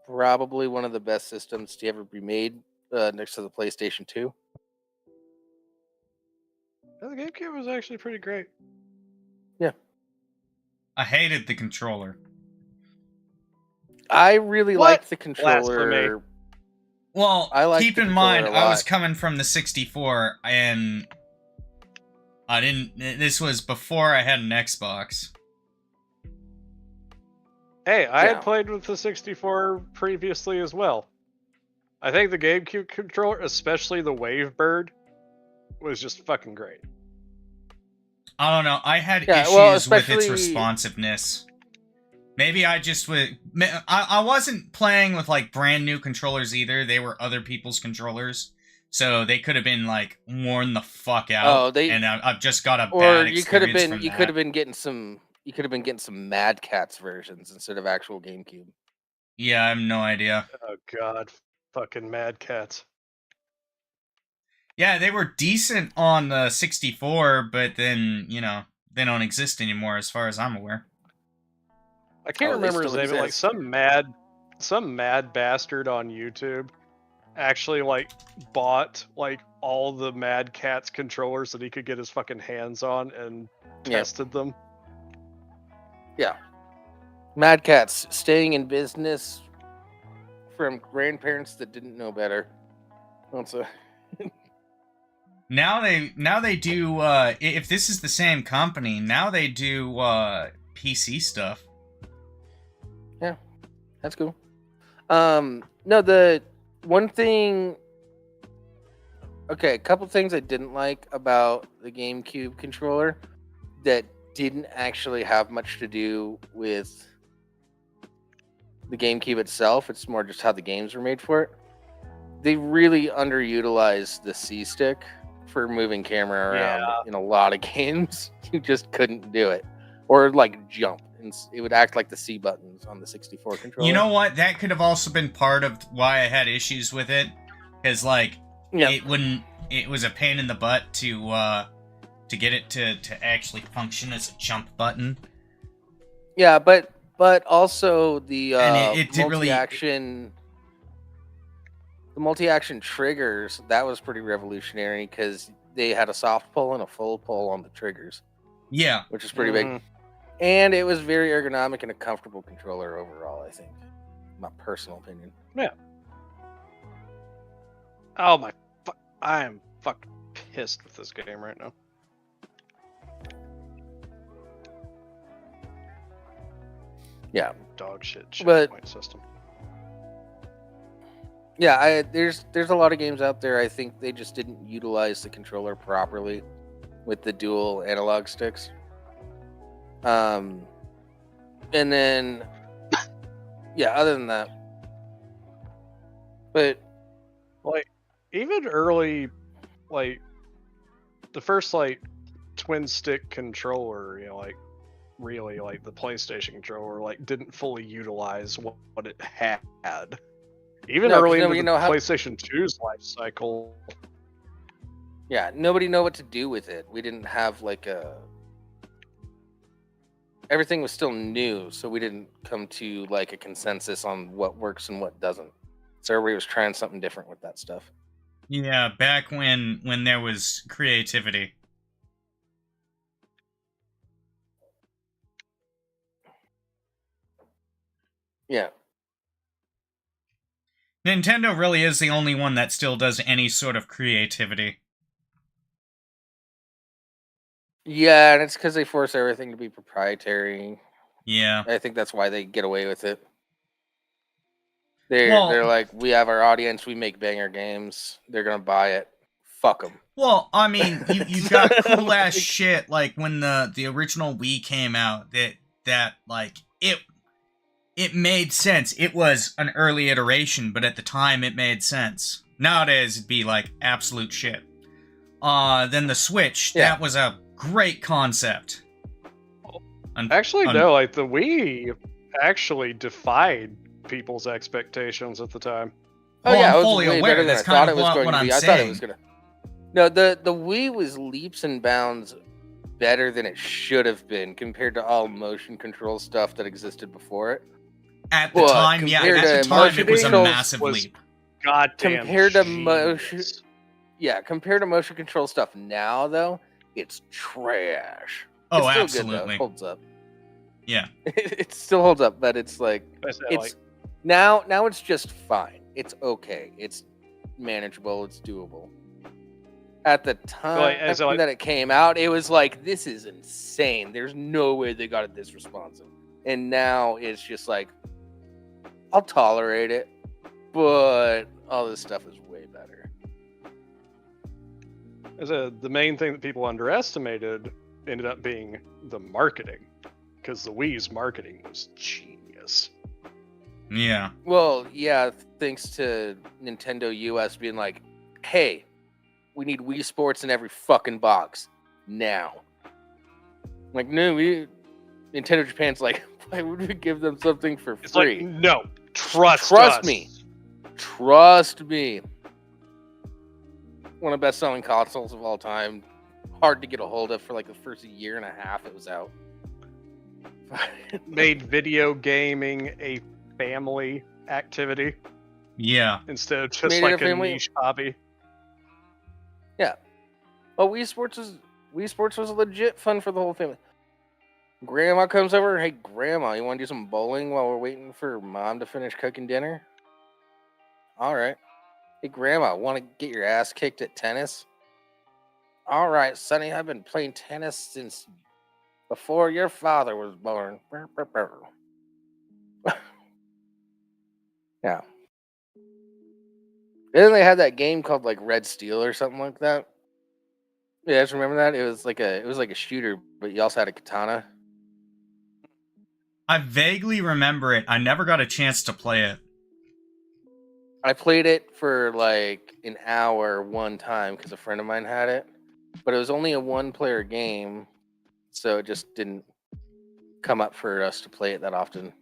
Probably one of the best systems to ever be made, next to the PlayStation 2. Yeah, the GameCube was actually pretty great. I hated the controller. I really What? liked the controller. Blasphemy. Well, I liked keep the in mind, controller a I was lot. coming from the 64, and I didn't. This was before I had an Xbox. Hey, I Yeah. had played with the 64 previously as well. I think the GameCube controller, especially the Wavebird, was just fucking great. I don't know. I had Yeah, issues well, with its especially- responsiveness. Maybe I just would. I wasn't playing with like brand new controllers either. They were other people's controllers, so they could have been like worn the fuck out. And I've just got a bad experience you could have been from you that. could have been getting some Mad Cats versions instead of actual GameCube. Yeah, I have no idea. Oh god, fucking Mad Cats. Yeah, they were decent on the 64, but then they don't exist anymore, as far as I'm aware. I can't Oh, they remember his still name, but like exist. some mad bastard on YouTube actually like bought like all the Mad Cats controllers that he could get his fucking hands on and Yeah. tested them. Mad Cats staying in business from grandparents that didn't know better. That's a Now they do. If this is the same company, now they do PC stuff. That's cool. No, the one thing. Okay, a couple things I didn't like about the GameCube controller that didn't actually have much to do with the GameCube itself. It's more just how the games were made for it. They really underutilized the C stick for moving camera around in a lot of games. You just couldn't do it, or like jump, and it would act like the C buttons on the 64 controller. You know what? That could have also been part of why I had issues with it, because like it wouldn't. It was a pain in the butt to get it to actually function as a jump button. Yeah, but also the And it did multi-action. The multi-action triggers, that was pretty revolutionary because they had a soft pull and a full pull on the triggers. Yeah. Which is pretty big. And it was very ergonomic and a comfortable controller overall, I think. My personal opinion. Yeah. Oh my... I am fucking pissed with this game right now. Yeah. Dog shit point system. Yeah, there's a lot of games out there. I think they just didn't utilize the controller properly with the dual analog sticks. And then, yeah, other than that, but like even early, like the first like twin stick controller, you know, like really like the PlayStation controller, like didn't fully utilize what it had. Even early into the PlayStation 2's life cycle. Yeah, nobody knew what to do with it. We didn't have like a... Everything was still new, so we didn't come to like a consensus on what works and what doesn't. So everybody was trying something different with that stuff. Yeah, back when there was creativity. Yeah. Nintendo really is the only one that still does any sort of creativity. Yeah, and it's because they force everything to be proprietary. Yeah. I think that's why they get away with it. They're like, we have our audience, we make banger games, they're gonna buy it. Fuck them. Well, I mean, you've got cool ass shit like when the original Wii came out. That like it made sense. It was an early iteration, but at the time it made sense. Nowadays it'd be like absolute shit. Then the Switch, that was a great concept. Actually, no, like the Wii actually defied people's expectations at the time. Oh yeah, I'm I was fully way aware. better than That's I thought kind it of was going what to I'm be. I saying. thought it was gonna. No, the Wii was leaps and bounds better than it should have been compared to all motion control stuff that existed before it. At the time, yeah, at the time it was a massive leap. Goddamn. Compared to motion, compared to motion control stuff now, though, it's trash. Oh, it's still absolutely. good, though. It holds up. Yeah. It still holds up, but it's like now it's just fine. It's okay. It's manageable. It's doable. At the time that it came out, it was like, this is insane. There's no way they got it this responsive. And now it's just like, I'll tolerate it, but all this stuff is way better. The main thing that people underestimated ended up being the marketing, because the Wii's marketing was genius. Yeah. Well, yeah, thanks to Nintendo US being like, hey, we need Wii Sports in every fucking box now. Like, no, Nintendo Japan's like, why would we give them something for free? It's like, no, trust me. Trust me. One of the best-selling consoles of all time. Hard to get a hold of for like the first year and a half it was out. Made video gaming a family activity. Yeah. Instead of just like a niche hobby. Yeah. Oh, Wii Sports was legit fun for the whole family. Grandma comes over. Hey, Grandma, you want to do some bowling while we're waiting for Mom to finish cooking dinner? All right. Hey, Grandma, want to get your ass kicked at tennis? All right, Sonny, I've been playing tennis since before your father was born. Yeah. And then they had that game called like Red Steel or something like that. Yeah, I just remember that. It was like a shooter, but you also had a katana. I vaguely remember it. I never got a chance to play it. I played it for like an hour one time because a friend of mine had it, but it was only a one-player game, so it just didn't come up for us to play it that often.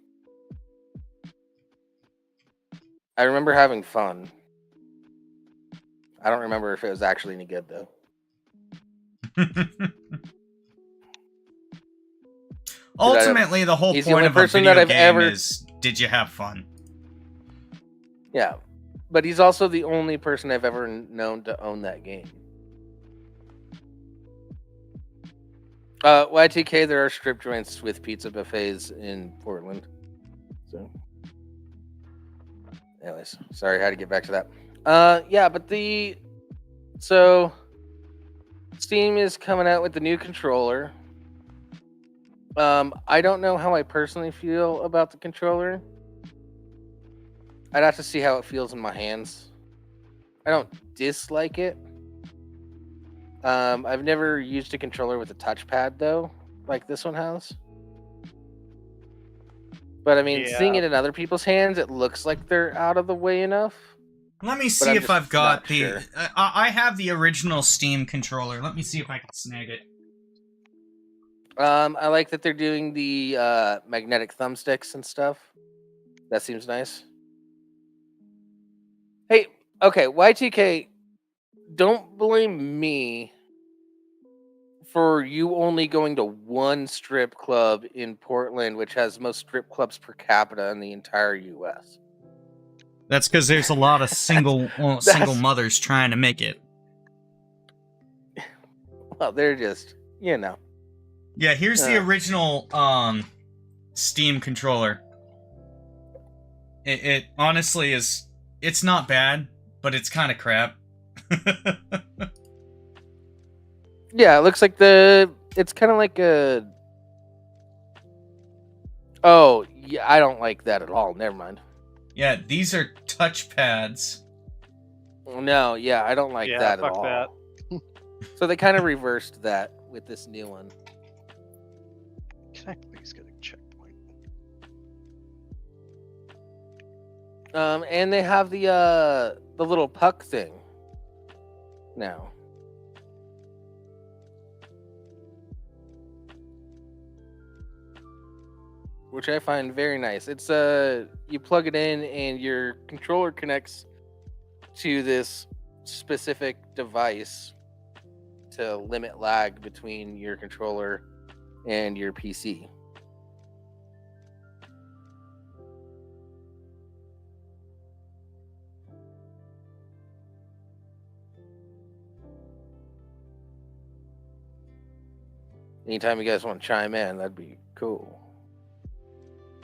I remember having fun. I don't remember if it was actually any good though. Ultimately, the whole He's the point only of a person video that I've game ever- is, did you have fun? Yeah, but he's also the only person I've ever known to own that game. Y2K, there are strip joints with pizza buffets in Portland. So, anyways, sorry, I had to get back to that. Yeah, but so Steam is coming out with the new controller. I don't know how I personally feel about the controller. I'd have to see how it feels in my hands. I don't dislike it. I've never used a controller with a touchpad though, like this one has. But I mean, seeing it in other people's hands, it looks like they're out of the way enough. Let me see I'm if just I've got not the... sure. I have the original Steam controller. Let me see if I can snag it. I like that they're doing the magnetic thumbsticks and stuff. That seems nice. Hey, okay, Y2K, don't blame me for you only going to one strip club in Portland, which has most strip clubs per capita in the entire U.S. That's because there's a lot of single mothers trying to make it. Well, they're just, Yeah, here's the original Steam controller. It honestly is... It's not bad, but it's kind of crap. Yeah, it looks like it's kind of like a... Oh, yeah, I don't like that at all. Never mind. Yeah, these are touchpads. No, yeah, I don't like that at all. That. So they kind of reversed that with this new one. Can I please get a checkpoint? And they have the little puck thing now. Which I find very nice. It's you plug it in and your controller connects to this specific device to limit lag between your controller and your PC. Anytime you guys want to chime in, that'd be cool.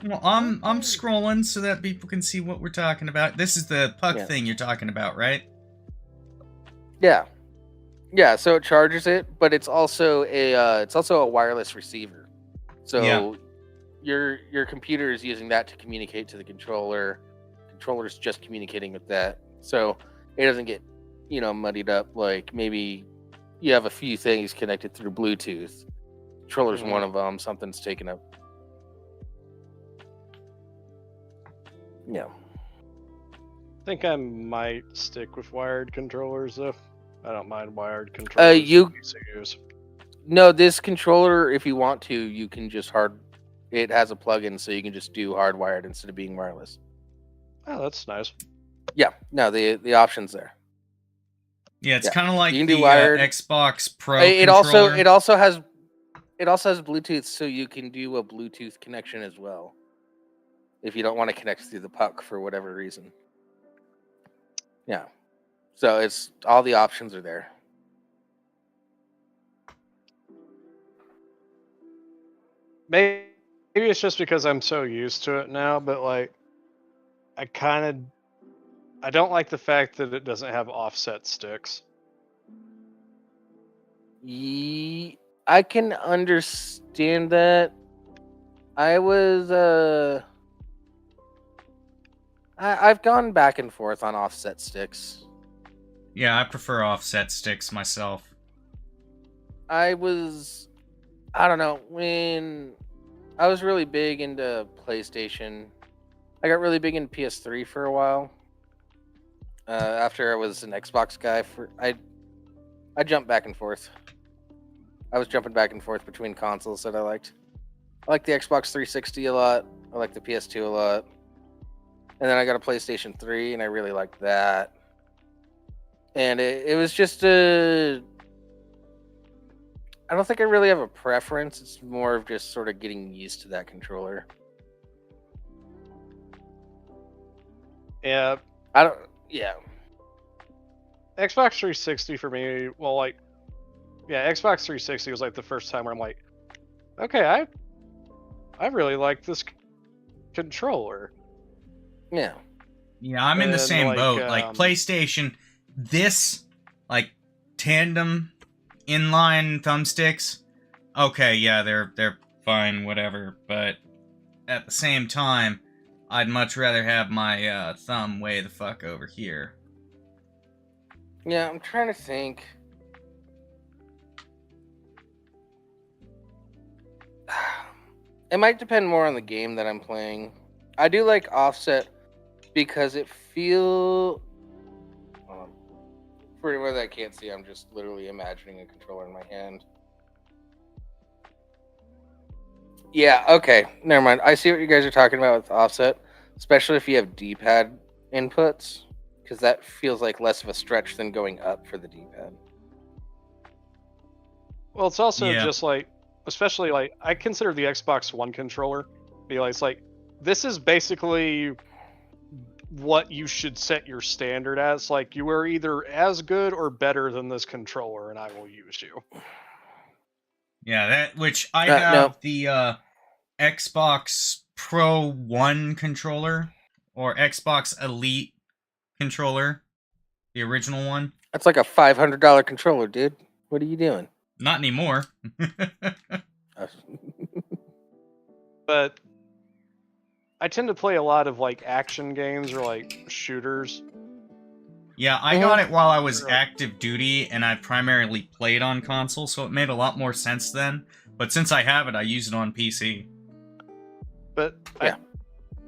Well, I'm scrolling so that people can see what we're talking about. This is the puck thing you're talking about, right? Yeah. Yeah, so it charges it, but it's also a wireless receiver. So your computer is using that to communicate to the controller. Controller's just communicating with that. So it doesn't get, muddied up like maybe you have a few things connected through Bluetooth. Controller's one of them, something's taken up. Yeah. I think I might stick with wired controllers though. I don't mind wired controllers. PCUs. No, this controller, if you want to, you can just it has a plug-in, so you can just do hardwired instead of being wireless. Oh, that's nice. Yeah, no, the option's there. Yeah, it's kind of like you can the do wired. Xbox Pro It controller. also has Bluetooth, so you can do a Bluetooth connection as well. If you don't want to connect through the puck for whatever reason. Yeah. So it's all the options are there. Maybe it's just because I'm so used to it now, but like I don't like the fact that it doesn't have offset sticks. I can understand that. I was I've gone back and forth on offset sticks. Yeah, I prefer offset sticks myself. I don't know, when I was really big into PlayStation, I got really big into PS3 for a while. After I was an Xbox guy, I jumped back and forth. I was jumping back and forth between consoles that I liked. I like the Xbox 360 a lot. I like the PS2 a lot. And then I got a PlayStation 3, and I really liked that. And it was just I don't think I really have a preference. It's more of just sort of getting used to that controller. Yeah, Yeah. Xbox 360 for me, well, like, yeah, Xbox 360 was like the first time where I'm like, okay, I really like this controller. Yeah. Yeah, I'm in the And, same like, boat. Like PlayStation, this like tandem inline thumbsticks. Okay, yeah, they're fine, whatever. But at the same time, I'd much rather have my thumb way the fuck over here. Yeah, I'm trying to think. It might depend more on the game that I'm playing. I do like offset because it feel. For anyone that can't see, I'm just literally imagining a controller in my hand. Yeah, okay, never mind. I see what you guys are talking about with offset, especially if you have D-pad inputs, because that feels like less of a stretch than going up for the D-pad. Well, it's also Yeah. just like, especially like, I consider the Xbox One controller, be like, it's like, this is basically what you should set your standard as. Like, you are either as good or better than this controller, and I will use you. Yeah, that which I No. have the Xbox Pro One controller or Xbox Elite controller, the original one. That's like a $500 controller, dude. What are you doing? Not anymore. But I tend to play a lot of like action games or like shooters. Yeah, I got it while I was active duty, and I primarily played on console, so it made a lot more sense then. But since I have it, I use it on PC. But Yeah.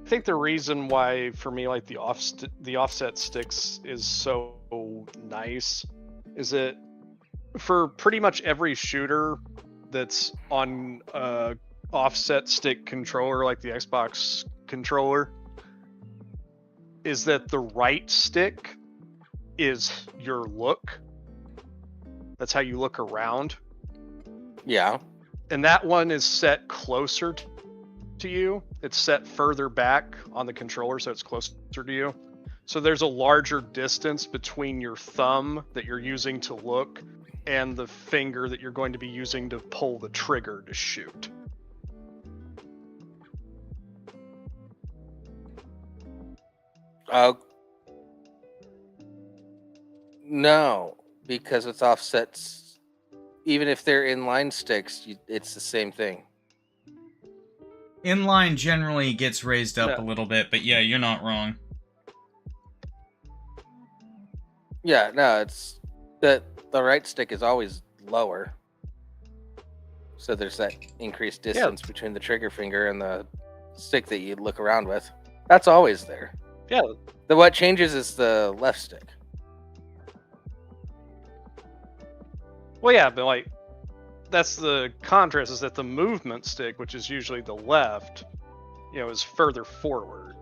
I think the reason why, for me, like the offset sticks is so nice is that for pretty much every shooter that's on offset stick controller, like the Xbox controller, is that the right stick is your look. That's how you look around. Yeah. And that one is set closer to you. It's set further back on the controller, so it's closer to you. So there's a larger distance between your thumb that you're using to look and the finger that you're going to be using to pull the trigger to shoot. No, because it's offsets. Even if they're inline sticks, it's the same thing. Inline generally gets raised up No. a little bit, but yeah, you're not wrong. Yeah, no, it's the right stick is always lower. So there's that increased distance between the trigger finger and the stick that you look around with. That's always there. Yeah. What changes is the left stick. Well, yeah, but like, that's the contrast, is that the movement stick, which is usually the left, is further forward.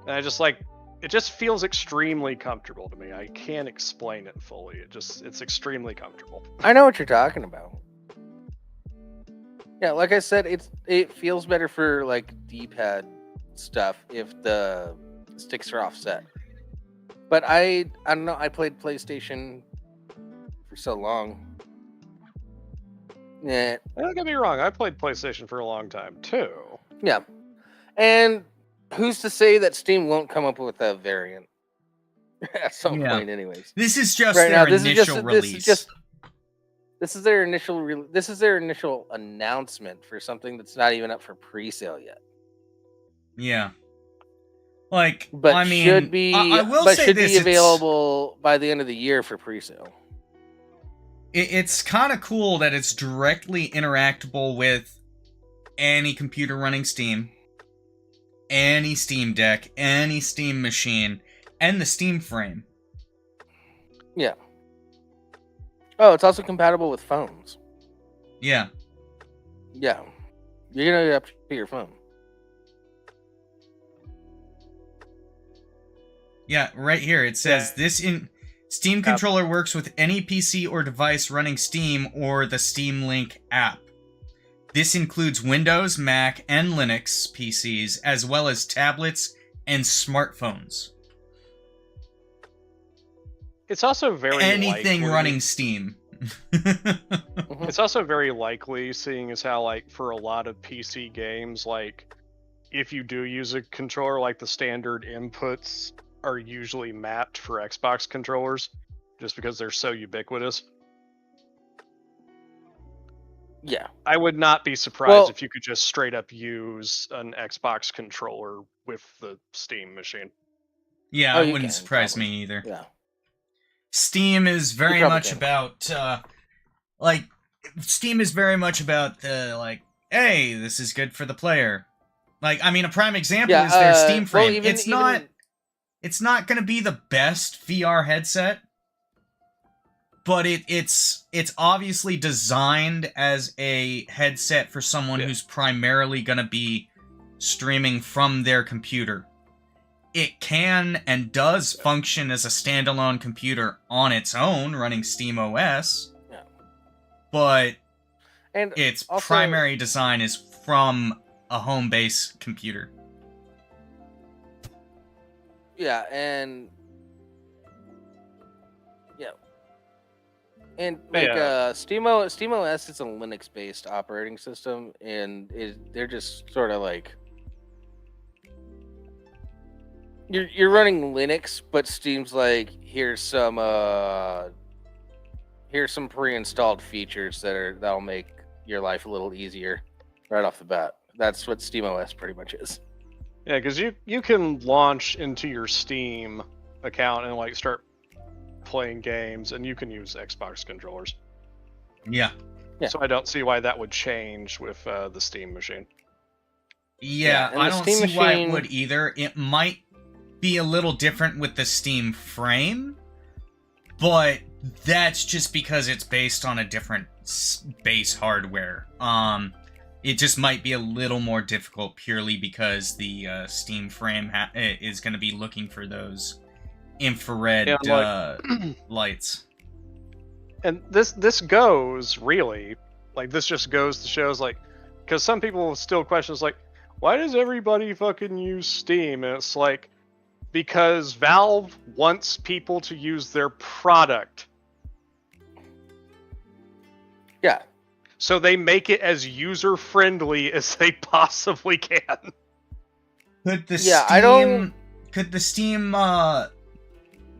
And I just like, it just feels extremely comfortable to me. I can't explain it fully. It's extremely comfortable. I know what you're talking about. Yeah, like I said, it feels better for like D-pad stuff if the sticks are offset. But I don't know, I played PlayStation for so long. Yeah. Don't get me wrong, I played PlayStation for a long time too. Yeah. And who's to say that Steam won't come up with a variant at some point anyways? This is just Right their now, this initial is release. this is their initial announcement for something that's not even up for pre-sale yet. Yeah. Like, But I mean, should be I will but say should this, be available by the end of the year for pre-sale. It's kind of cool that it's directly interactable with any computer running Steam, any Steam Deck, any Steam machine, and the Steam frame. Yeah. Oh, it's also compatible with phones. Yeah. Yeah. You're gonna get up to your phone. Yeah, right here it says Steam controller works with any PC or device running Steam or the Steam Link app. This includes Windows, Mac, and Linux PCs, as well as tablets and smartphones. It's also very anything likely, running Steam. It's also very likely, seeing as how, like, for a lot of PC games, like, if you do use a controller, like, the standard inputs are usually mapped for Xbox controllers, just because they're so ubiquitous. Yeah. I would not be surprised if you could just straight up use an Xbox controller with the Steam machine. Yeah, it wouldn't surprise me either. Yeah. Steam is very much about, Steam is very much about the, like, hey, this is good for the player. Like, I mean, a prime example is their Steam frame. It's not going to be the best VR headset, but it's obviously designed as a headset for someone who's primarily going to be streaming from their computer. It can and does function as a standalone computer on its own, running Steam OS, but its primary design is from a home-based computer. Yeah, and SteamOS is a Linux-based operating system, and they're just sort of like you're running Linux, but Steam's like here's some pre-installed features that'll make your life a little easier right off the bat. That's what SteamOS pretty much is. Yeah, because you can launch into your Steam account and, like, start playing games, and you can use Xbox controllers. Yeah. So I don't see why that would change with the Steam machine. Yeah, I don't see why it would either. It might be a little different with the Steam frame, but that's just because it's based on a different base hardware. It just might be a little more difficult purely because the Steam frame is going to be looking for those infrared lights. And this goes, really, like, this just goes to shows, like, because some people still question, like, why does everybody fucking use Steam? And it's like, because Valve wants people to use their product. Yeah. So they make it as user-friendly as they possibly can. Could the Steam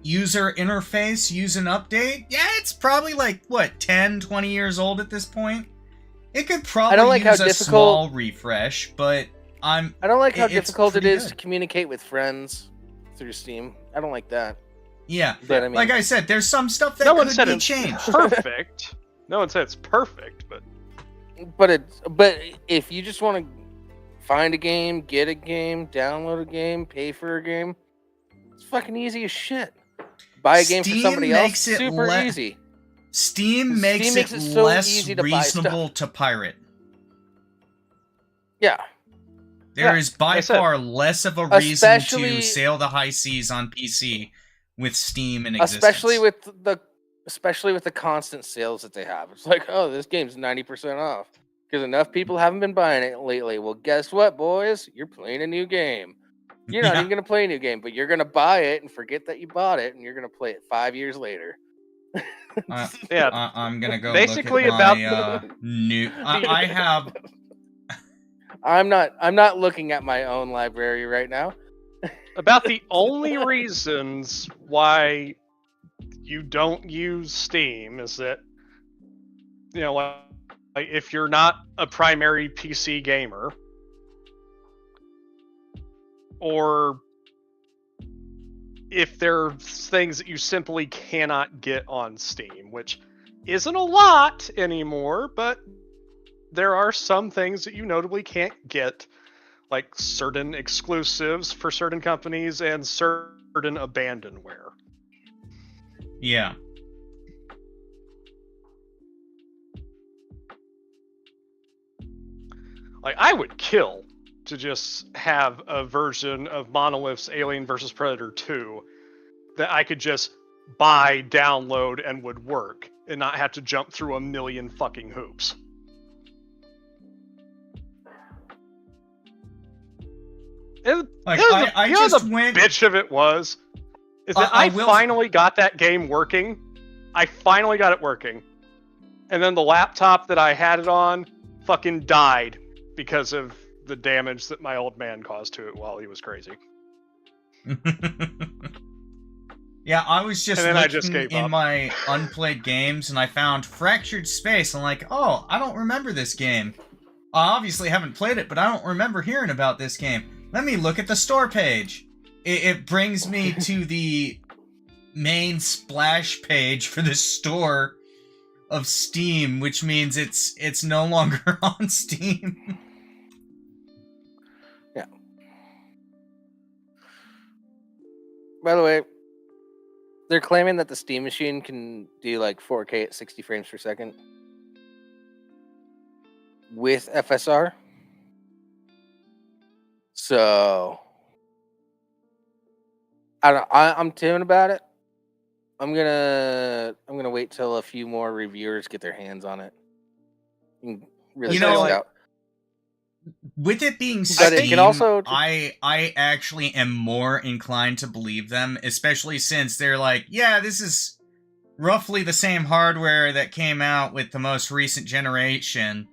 user interface use an update? Yeah, it's probably like, 10, 20 years old at this point? It could probably use a small refresh, but I don't like how difficult it is to communicate with friends through Steam. I don't like that. Yeah, but I mean, like I said, there's some stuff that could be changed. Perfect. No one said it's perfect, but if you just want to find a game, get a game, download a game, pay for a game, it's fucking easy as shit. Buy a game for somebody else, super easy. Steam makes it so less reasonable to pirate. Yeah. There is by far less of a reason to sail the high seas on PC with Steam in existence. Especially with the constant sales that they have. It's like, oh, this game's 90% off. Because enough people haven't been buying it lately. Well, guess what, boys? You're playing a new game. You're not even going to play a new game, but you're going to buy it and forget that you bought it, and you're going to play it 5 years later. I'm going to go basically look at my new... I have... I'm not looking at my own library right now. About the only reasons why you don't use Steam is that, like if you're not a primary PC gamer, or if there's things that you simply cannot get on Steam, which isn't a lot anymore, but there are some things that you notably can't get, like certain exclusives for certain companies and certain abandonware. Yeah. Like, I would kill to just have a version of Monolith's Alien vs. Predator 2 that I could just buy, download, and would work, and not have to jump through a million fucking hoops. And Like, you know, I you know just the went... bitch of it was is that I I will- finally got that game working. I finally got it working. And then the laptop that I had it on fucking died because of the damage that my old man caused to it while he was crazy. Yeah, I was just And then I looking just gave in up. my unplayed games, and I found Fractured Space. I'm like, oh, I don't remember this game. I obviously haven't played it, but I don't remember hearing about this game. Let me look at the store page. It brings me to the main splash page for the store of Steam, which means it's no longer on Steam. Yeah. By the way, they're claiming that the Steam machine can do like 4K at 60 frames per second with FSR. So I'm timid about it. I'm gonna wait till a few more reviewers get their hands on it and really You test know, it out. With it being But Steam, it can also- I actually am more inclined to believe them, especially since they're like, yeah, this is roughly the same hardware that came out with the most recent generation,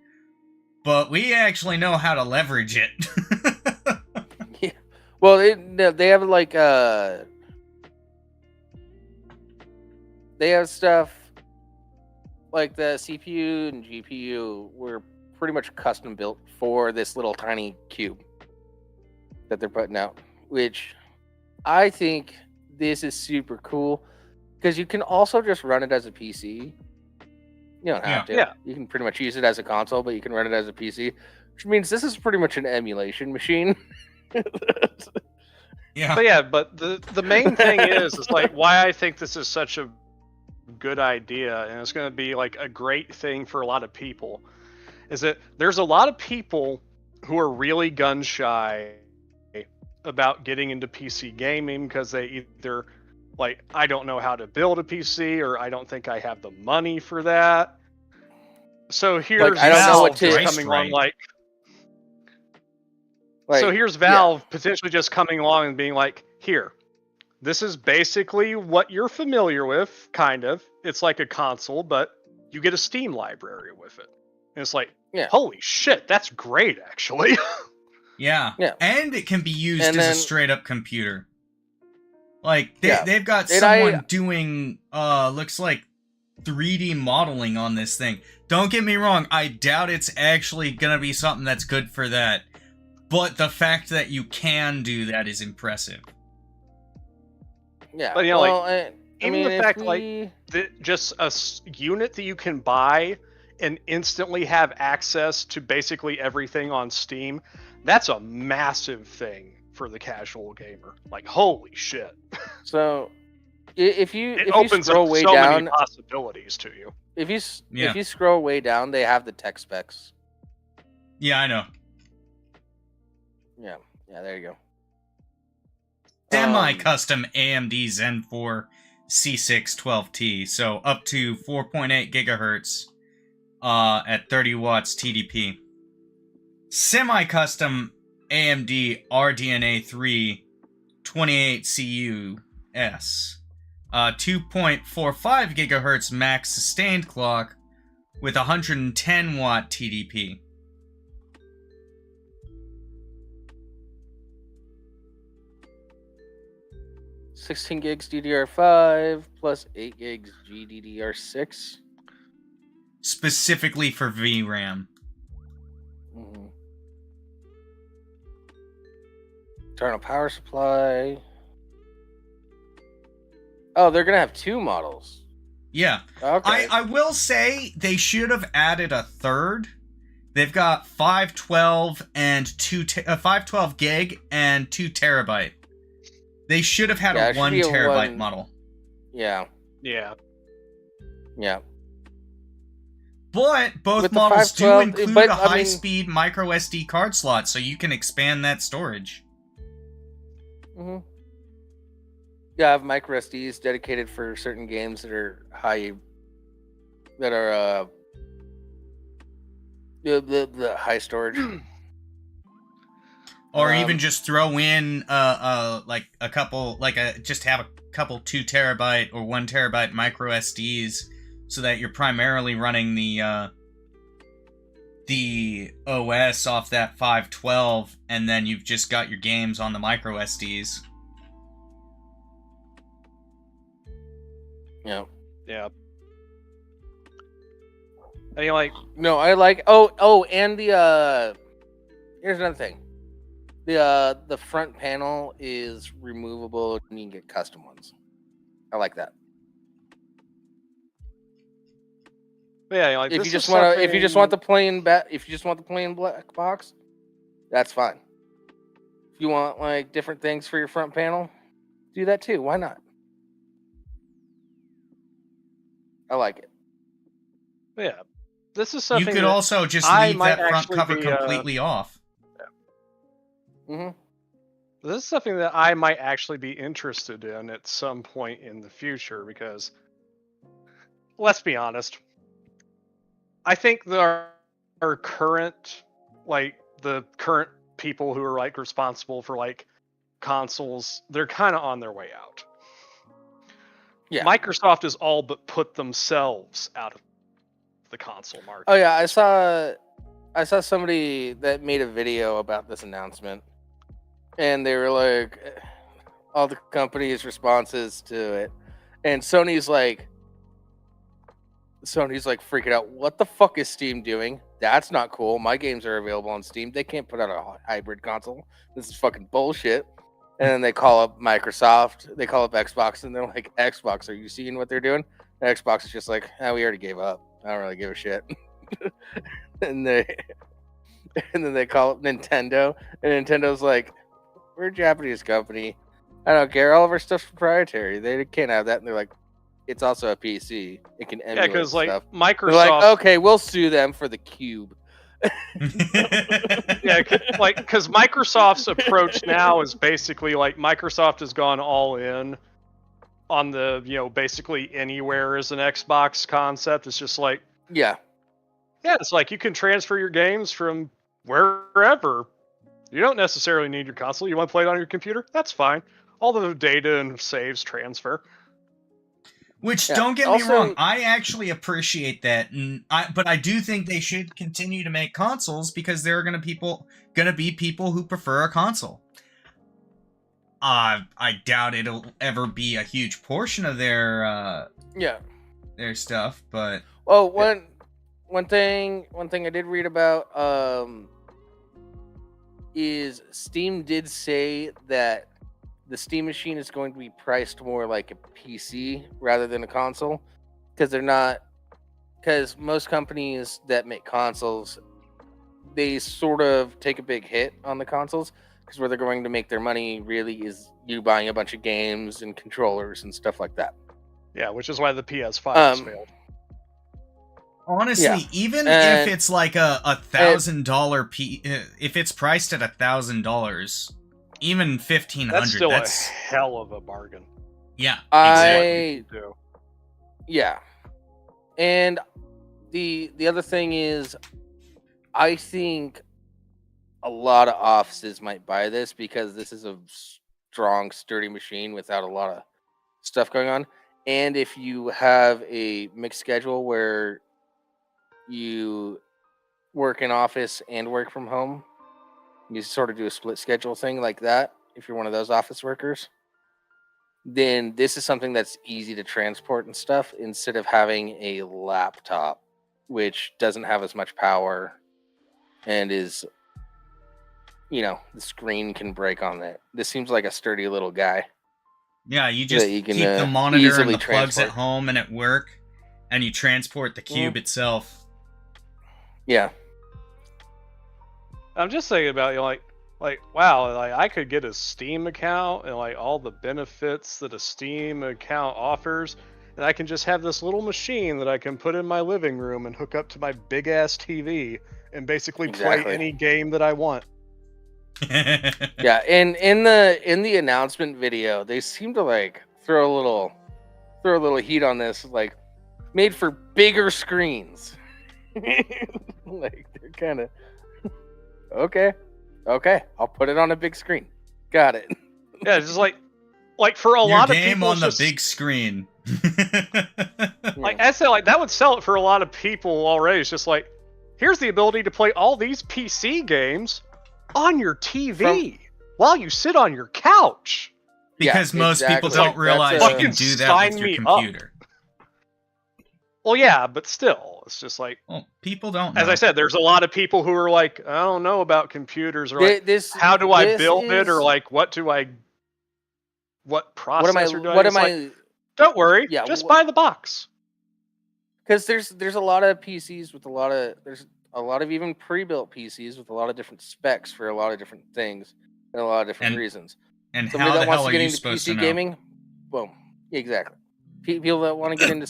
but we actually know how to leverage it. Yeah. Well, they have like they have stuff like the CPU and GPU were pretty much custom built for this little tiny cube that they're putting out, which I think this is super cool because you can also just run it as a PC. You don't have to. Yeah. You can pretty much use it as a console, but you can run it as a PC, which means this is pretty much an emulation machine. Yeah. But yeah, but the main thing is like why I think this is such a good idea, and it's going to be like a great thing for a lot of people, is that there's a lot of people who are really gun shy about getting into PC gaming because they either like, I don't know how to build a PC, or I don't think I have the money for that. So here's I don't know what Valve to- coming along Right. Like, so here's Valve potentially just coming along and being like, here, this is basically what you're familiar with, kind of. It's like a console, but you get a Steam library with it. And it's like, Yeah. holy shit, that's great, actually. Yeah. Yeah. And it can be used And as a then- straight up computer. Like, Yeah. they've got And someone doing, looks like 3D modeling on this thing. Don't get me wrong, I doubt it's actually gonna be something that's good for that. But the fact that you can do that is impressive. Yeah. But, you know, well, like, I even mean, the if fact, like, we- just a unit that you can buy and instantly have access to basically everything on Steam, that's a massive thing for the casual gamer. Like, holy shit. So, if you It if you opens scroll up way so down, many possibilities to you. if you Yeah. if you scroll way down, they have the tech specs. Yeah, I know. Yeah, there you go. Semi-custom AMD Zen 4 C6 12T, so up to 4.8 gigahertz at 30 watts TDP. Semi-custom AMD RDNA 3 28 CUS, 2.45 gigahertz max sustained clock with 110 watt TDP. — 16 gigs DDR5 plus 8 gigs GDDR6. Specifically for VRAM. Mm-hmm. Internal power supply. Oh, they're gonna have 2 models. Yeah. Okay. I will say they should have added a third. They've got 512 and 512 gig and 2 terabyte. They should have had Yeah, a it should 1 be a terabyte 1 model. Yeah. Yeah. Yeah. But both With the models do 512 include but, a I mean- high-speed micro SD card slot, so you can expand that storage. Mm-hmm. Yeah, I have micro SDs dedicated for certain games that are the high storage. Or even just throw in like a couple, just have a couple 2 terabyte or 1 terabyte micro SDs, so that you're primarily running the OS off that 512, and then you've just got your games on the micro SDs. Yeah. Yeah. I mean, like, No, I like. Oh, and the here's another thing. The front panel is removable, and you can get custom ones. I like that. yeah, like If this you just is want to, if you just want the something- plain black box, that's fine. If you want like different things for your front panel, do that too. Why not? I like it. yeah, this is You something could that also just I leave might that front actually cover be, completely off. Mm-hmm. this is something that I might actually be interested in at some point in the future, because let's be honest, I think our current, like the current people who are like responsible for like consoles, they're kind of on their way out. Yeah. Microsoft has all but put themselves out of the console market. Oh yeah, I saw somebody that made a video about this announcement, and they were like, all the companies' responses to it, and Sony's like freaking out. What the fuck is Steam doing? That's not cool. My games are available on Steam. They can't put out a hybrid console. This is fucking bullshit. And then they call up Microsoft. They call up Xbox, and they're like, Xbox, are you seeing what they're doing? And Xbox is just like, we already gave up. I don't really give a shit. and then they call up Nintendo, and Nintendo's like, we're a Japanese company. I don't care. All of our stuff's proprietary. They can't have that. And they're like, it's also a PC. It can emulate because like stuff. Microsoft, They're like, okay, we'll sue them for the Cube. yeah, because Microsoft's approach now is basically like Microsoft has gone all in on the basically anywhere as an Xbox concept. It's just like Yeah. it's like you can transfer your games from wherever. You don't necessarily need your console. You want to play it on your computer? That's fine. All the data and saves transfer. Which, Yeah. don't get me Also- wrong, I actually appreciate that, but I do think they should continue to make consoles, because there are gonna be people who prefer a console. I doubt it'll ever be a huge portion of their stuff, but Well, one thing I did read about is Steam did say that the Steam machine is going to be priced more like a PC rather than a console, because most companies that make consoles, they sort of take a big hit on the consoles, because where they're going to make their money really is you buying a bunch of games and controllers and stuff like that. Yeah, which is why the PS5 has failed. honestly, Yeah. even And- if it's like a $1,000 if it's priced at $1,000, even 1,500, That's still that's a hell of a bargain. yeah, I Do. Yeah. And the other thing is, I think a lot of offices might buy this because this is a strong, sturdy machine without a lot of stuff going on. And if you have a mixed schedule where you work in office and work from home, you sort of do a split schedule thing like that. If you're one of those office workers, then this is something that's easy to transport and stuff instead of having a laptop, which doesn't have as much power and is, the screen can break on it. This seems like a sturdy little guy. Yeah, you So just that you can, keep the monitor and easily the plugs at transport. home and at work, and you transport the cube itself. Yeah. I'm just thinking about like wow, like I could get a Steam account and like all the benefits that a Steam account offers, and I can just have this little machine that I can put in my living room and hook up to my big ass TV and basically play Exactly. any game that I want. Yeah, and in the announcement video, they seem to like throw a little heat on this, like made for bigger screens. Like they're kind of okay, I'll put it on a big screen. Got it. Yeah, it's just like for a Your lot of game people, on it's the just, big screen. like I said, like that would sell it for a lot of people already. It's just like, here's the ability to play all these PC games on your TV while you sit on your couch. Because Yeah, most people exactly. don't realize you Fucking can do that sign with your me up. computer. Well, yeah, but still, it's just like, Well, people don't know. as I said, there's a lot of people who are like, I don't know about computers, or like, This how do I this build it, or is- like, what processor do I? what It's am like, I? don't worry, Yeah, just buy the box. Because there's a lot of PCs with there's a lot of even pre-built PCs with a lot of different specs for a lot of different things and a lot of different And reasons. And Somebody how that the wants hell to are get you into supposed PC to know? gaming, boom, exactly. People that want to get into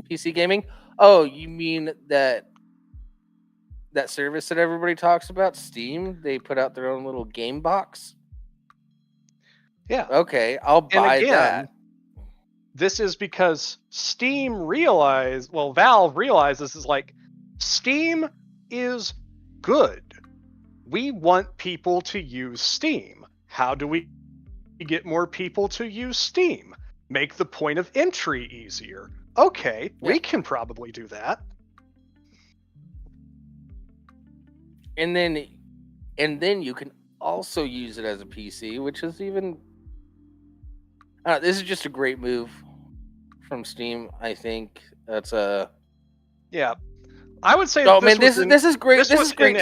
PC gaming. Oh, you mean that service that everybody talks about, Steam? They put out their own little game box. Yeah. Okay, I'll And buy again, that. this is because Valve realizes is like, Steam is good. We want people to use Steam. How do we get more people to use Steam? Make the point of entry easier. Okay, we can probably do that. And then you can also use it as a PC, which is even. This is just a great move from Steam. I think that's a. Yeah, I would say. Oh man, this is great. This is great.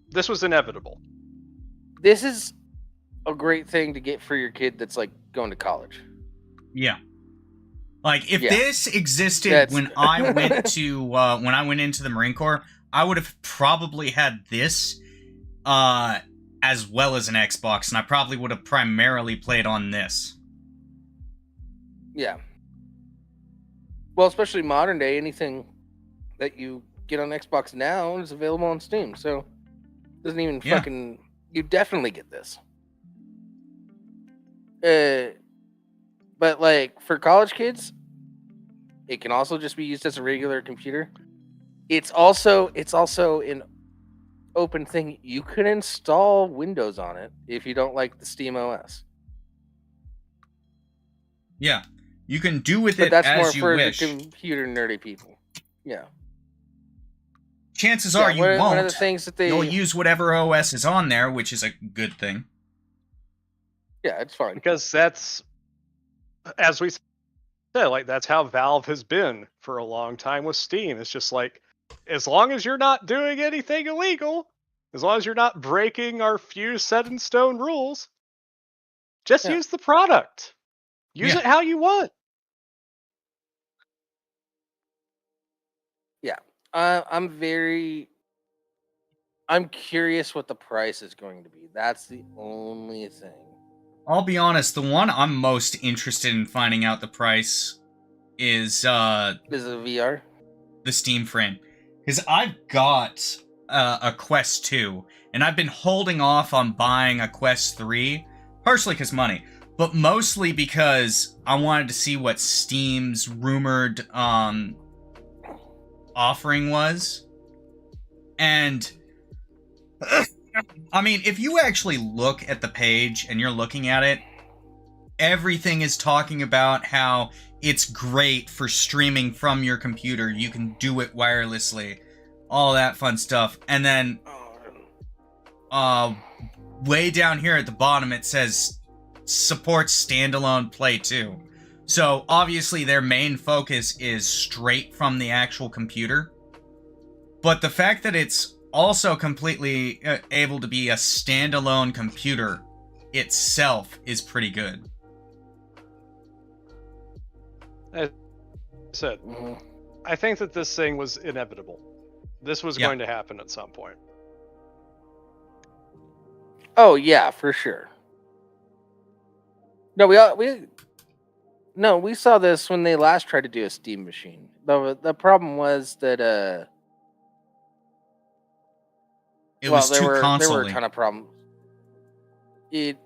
This was inevitable. This is a great thing to get for your kid that's like going to college. Yeah. Like if Yeah. this existed That's- when I went to when I went into the Marine Corps, I would have probably had this as well as an Xbox, and I probably would have primarily played on this. Yeah. Well, especially modern day, anything that you get on Xbox now is available on Steam. So it doesn't even Yeah. fucking. You definitely get this. But like for college kids, it can also just be used as a regular computer. It's also an open thing. You can install Windows on it if you don't like the Steam OS. Yeah. You can do with But it that's more as you for wish. the computer nerdy people. Yeah. Chances Yeah, are you won't. One of the things that You'll use whatever OS is on there, which is a good thing. Yeah, it's fine. Because that's, as we said, like that's how Valve has been for a long time with Steam. It's just like, as long as you're not doing anything illegal, as long as you're not breaking our few set in stone rules, just use the product. Use it how you want. Yeah. I'm curious what the price is going to be. That's the only thing. I'll be honest, the one I'm most interested in finding out the price is Is it VR? the Steam frame. Because I've got a Quest 2, and I've been holding off on buying a Quest 3, partially because money, but mostly because I wanted to see what Steam's rumored offering was. And I mean, if you actually look at the page and you're looking at it, everything is talking about how it's great for streaming from your computer. You can do it wirelessly, all that fun stuff. And then way down here at the bottom it says supports standalone play too. So obviously their main focus is straight from the actual computer. But the fact that it's also completely able to be a standalone computer itself is pretty good. said, Mhm. I think that this thing was inevitable. This was Yeah. going to happen at some point. Oh yeah, for sure. No, we saw this when they last tried to do a Steam machine. The problem was that It was there too were a console-y. ton of problems. It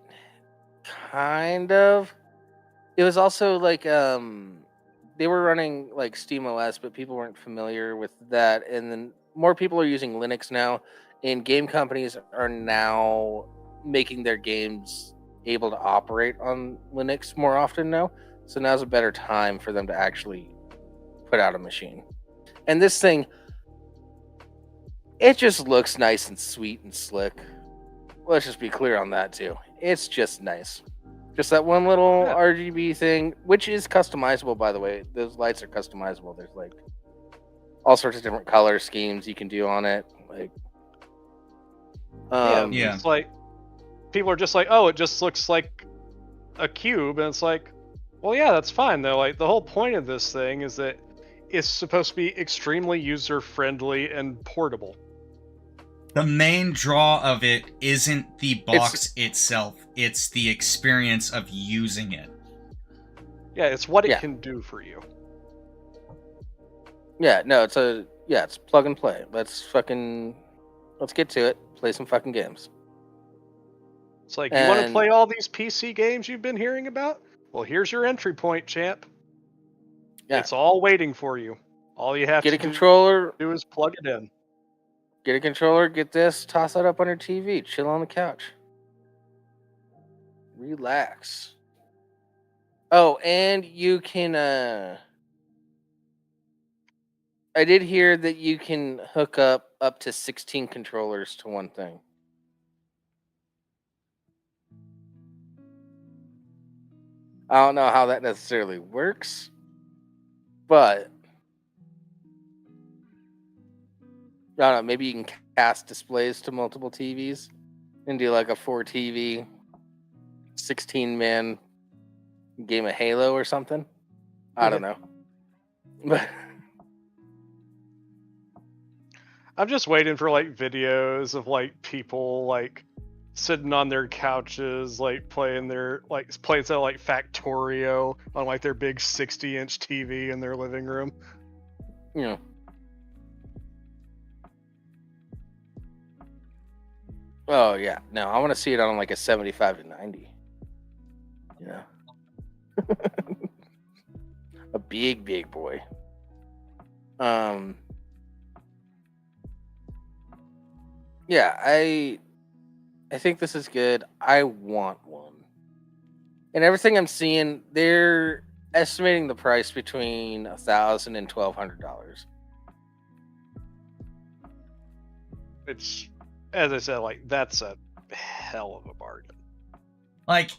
kind of. It was also like they were running like Steam OS, but people weren't familiar with that. And then more people are using Linux now, and game companies are now making their games able to operate on Linux more often now. So now's a better time for them to actually put out a machine. And this thing, it just looks nice and sweet and slick. Let's just be clear on that too. It's just nice. Just that one little Yeah. RGB thing, which is customizable, by the way. Those lights are customizable. There's like all sorts of different color schemes you can do on it. Like, Yeah. It's like people are just like, oh, it just looks like a cube, and it's like, well, yeah, that's fine though. Like the whole point of this thing is that it's supposed to be extremely user friendly and portable. The main draw of it isn't the box itself, it's the experience of using it. Yeah, it's what it Yeah. can do for you. Yeah, no, it's plug and play. Let's get to it. Play some fucking games. It's like, you want to And- play all these PC games you've been hearing about? Well, here's your entry point, champ. Yeah. It's all waiting for you. All you have Get to a controller, do is plug it in. get this, toss that up on your TV, chill on the couch. Relax. Oh, and you can I did hear that you can hook up to 16 controllers to one thing. I don't know how that necessarily works, but I don't know, maybe you can cast displays to multiple TVs and do like a 4 TV 16-man game of Halo or something. I don't know. But I'm just waiting for like videos of like people like sitting on their couches, like playing some like Factorio on like their big 60-inch TV in their living room. you know. Oh yeah, no, I want to see it on like a 75 to 90. You know, a big boy. Yeah, I think this is good. I want one. And everything I'm seeing, they're estimating the price between $1,000 and $1,200. It's, as I said, like that's a hell of a bargain. Like,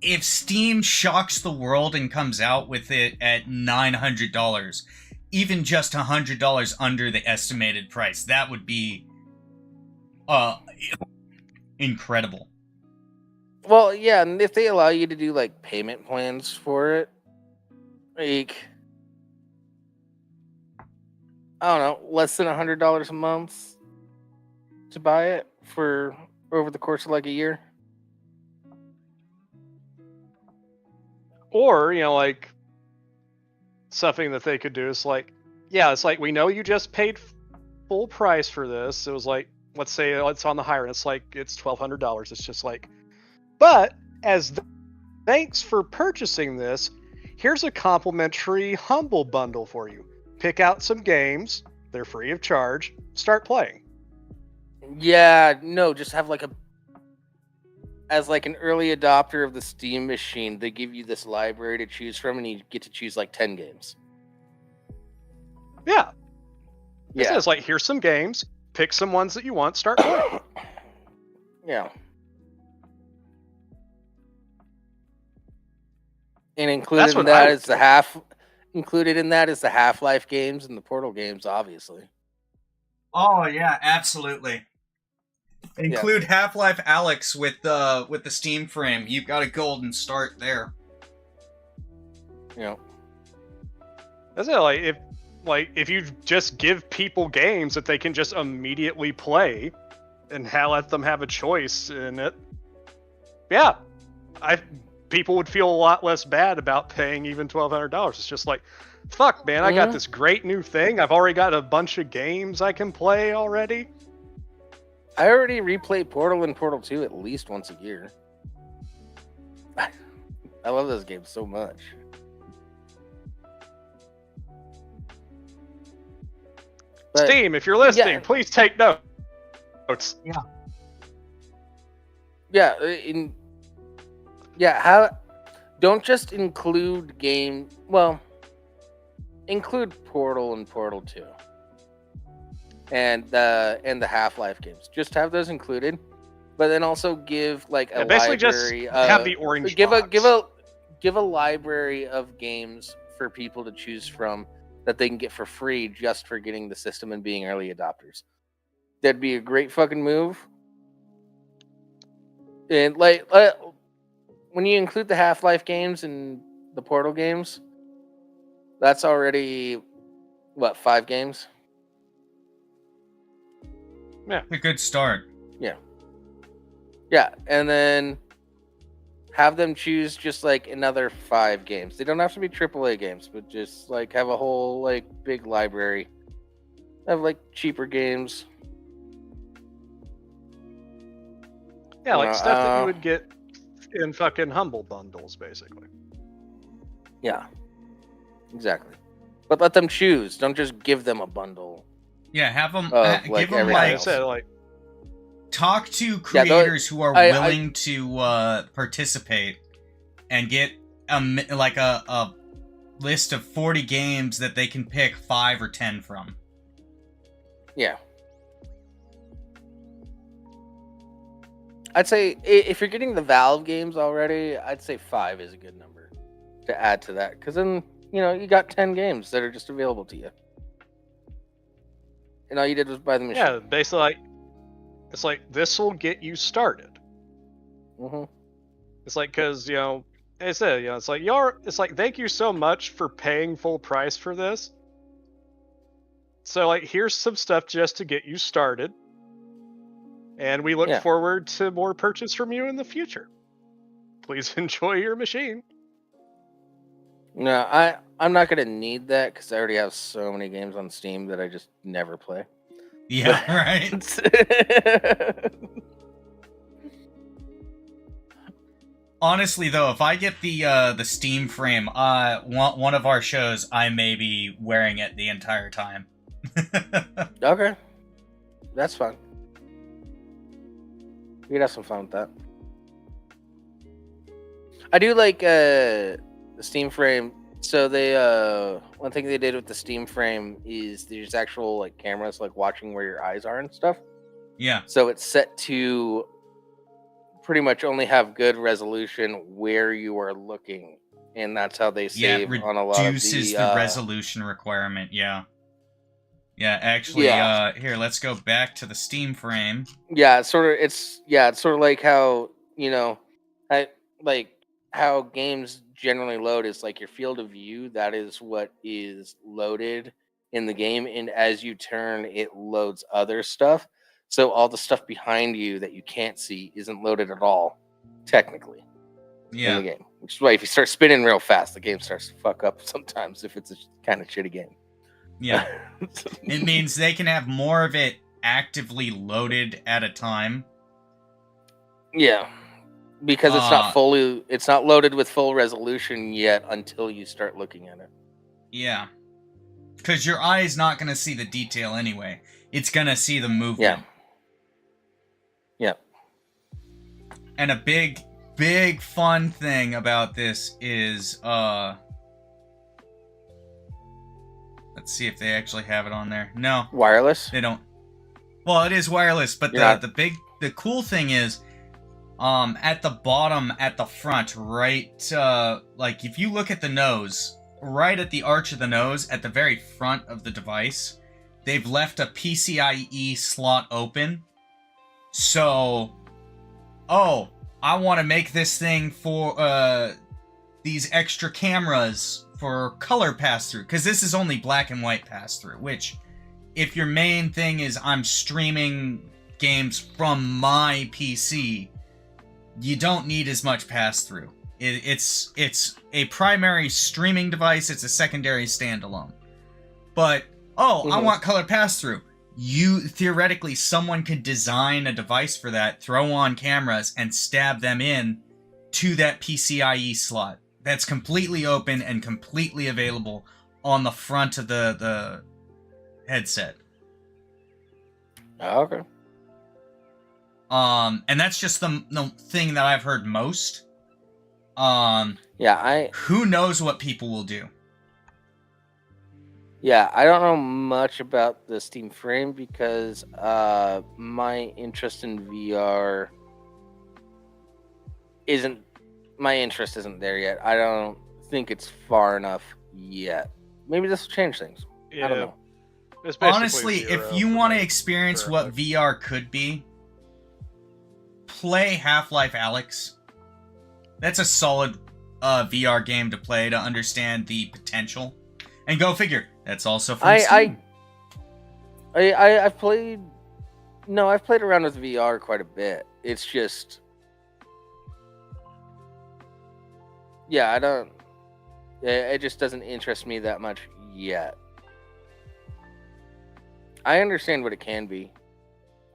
if Steam shocks the world and comes out with it at $900, even just $100 under the estimated price, that would be incredible. Well, yeah, and if they allow you to do like payment plans for it, like I don't know, less than $100 a month to buy it for over the course of like a year. Or, like something that they could do is like, yeah, it's like, we know you just paid full price for this. It was like, let's say it's on the higher end. It's like, it's $1,200. It's just like, but as thanks for purchasing this, here's a complimentary Humble Bundle for you. Pick out some games. They're free of charge. Start playing. Yeah, no, just have like as like an early adopter of the Steam machine, they give you this library to choose from, and you get to choose like 10 games. Yeah. Yeah, It's like, here's some games. Pick some ones that you want. Start playing. yeah. And included in that is the Half-Life games and the Portal games, obviously. Oh yeah, absolutely. Include Half-Life Alyx with the Steam frame. You've got a golden start there. You know. That's it. If you just give people games that they can just immediately play, and let them have a choice in it, yeah, people would feel a lot less bad about paying even $1,200. It's just like, fuck, man, I got this great new thing. I've already got a bunch of games I can play already. I already replay Portal and Portal 2 at least once a year. I love those games so much. But, Steam, if you're listening, please take notes. Don't just include include Portal and Portal 2 and the Half-Life games. Just have those included, but then also give like a basically library. Just have the orange give box. give a library of games for people to choose from that they can get for free just for getting the system and being early adopters. That'd be a great fucking move. And when you include the Half-Life games and the Portal games, that's already 5 games? Yeah. A good start. Yeah, and then have them choose just like another 5 games. They don't have to be AAA games, but just like have a whole like big library. Have like cheaper games. Yeah, like stuff that you would get in fucking Humble Bundles, basically. Yeah, exactly. But let them choose. Don't just give them a bundle. Yeah, have them like give them everything like else. talk to creators who are I willing to participate and get a list of 40 games that they can pick 5 or 10 from. Yeah. I'd say if you're getting the Valve games already, I'd say 5 is a good number to add to that. Because then, you got 10 games that are just available to you. And all you did was buy the machine. Yeah, basically, it's like, this will get you started. Mm-hmm. It's like, because, I said, it's like, thank you so much for paying full price for this. So, like, here's some stuff just to get you started. And we look forward to more purchase from you in the future. Please enjoy your machine. No, I'm not going to need that because I already have so many games on Steam that I just never play. Yeah, right. Honestly, though, if I get the Steam frame, one of our shows, I may be wearing it the entire time. Okay, that's fine. You can have some fun with that. I do like the Steam frame. So they one thing they did with the Steam frame is there's actual like cameras like watching where your eyes are and stuff. Yeah. So it's set to pretty much only have good resolution where you are looking, and that's how they save on a lot of reduces the resolution requirement. Yeah. Yeah, actually, here, let's go back to the Steam frame. Yeah, it's sort of like how, how games generally load is like your field of view. That is what is loaded in the game, and as you turn, it loads other stuff. So all the stuff behind you that you can't see isn't loaded at all, technically, in the game. Which is why if you start spinning real fast, the game starts to fuck up sometimes if it's a kind of shitty game. Yeah. It means they can have more of it actively loaded at a time. Yeah. Because it's not loaded with full resolution yet until you start looking at it. Yeah. Because your eye is not going to see the detail anyway. It's going to see the movement. Yeah. And a big fun thing about this is, let's see if they actually have it on there. No. Wireless? They don't. Well, it is wireless, but the cool thing is, at the bottom, at the front, right, like if you look at the nose, right at the arch of the nose, at the very front of the device, they've left a PCIe slot open. So, I want to make this thing for, these extra cameras for color pass-through, because this is only black and white pass-through, which, if your main thing is I'm streaming games from my PC, you don't need as much pass-through. It's a primary streaming device, it's a secondary standalone. But, I want color pass-through. Theoretically, someone could design a device for that, throw on cameras, and stab them in to that PCIe slot. That's completely open and completely available on the front of the headset. Oh, okay. And that's just the thing that I've heard most. Who knows what people will do? Yeah, I don't know much about the Steam Frame because my interest in VR isn't there yet. I don't think it's far enough yet. Maybe this will change things. Yeah. I don't know. It's basically Honestly, if zero you for want to me, experience what currently. VR could be, play Half-Life Alyx. That's a solid VR game to play to understand the potential. And go figure, that's also from Steam. I've played around with VR quite a bit. It's just, it just doesn't interest me that much yet. I understand what it can be.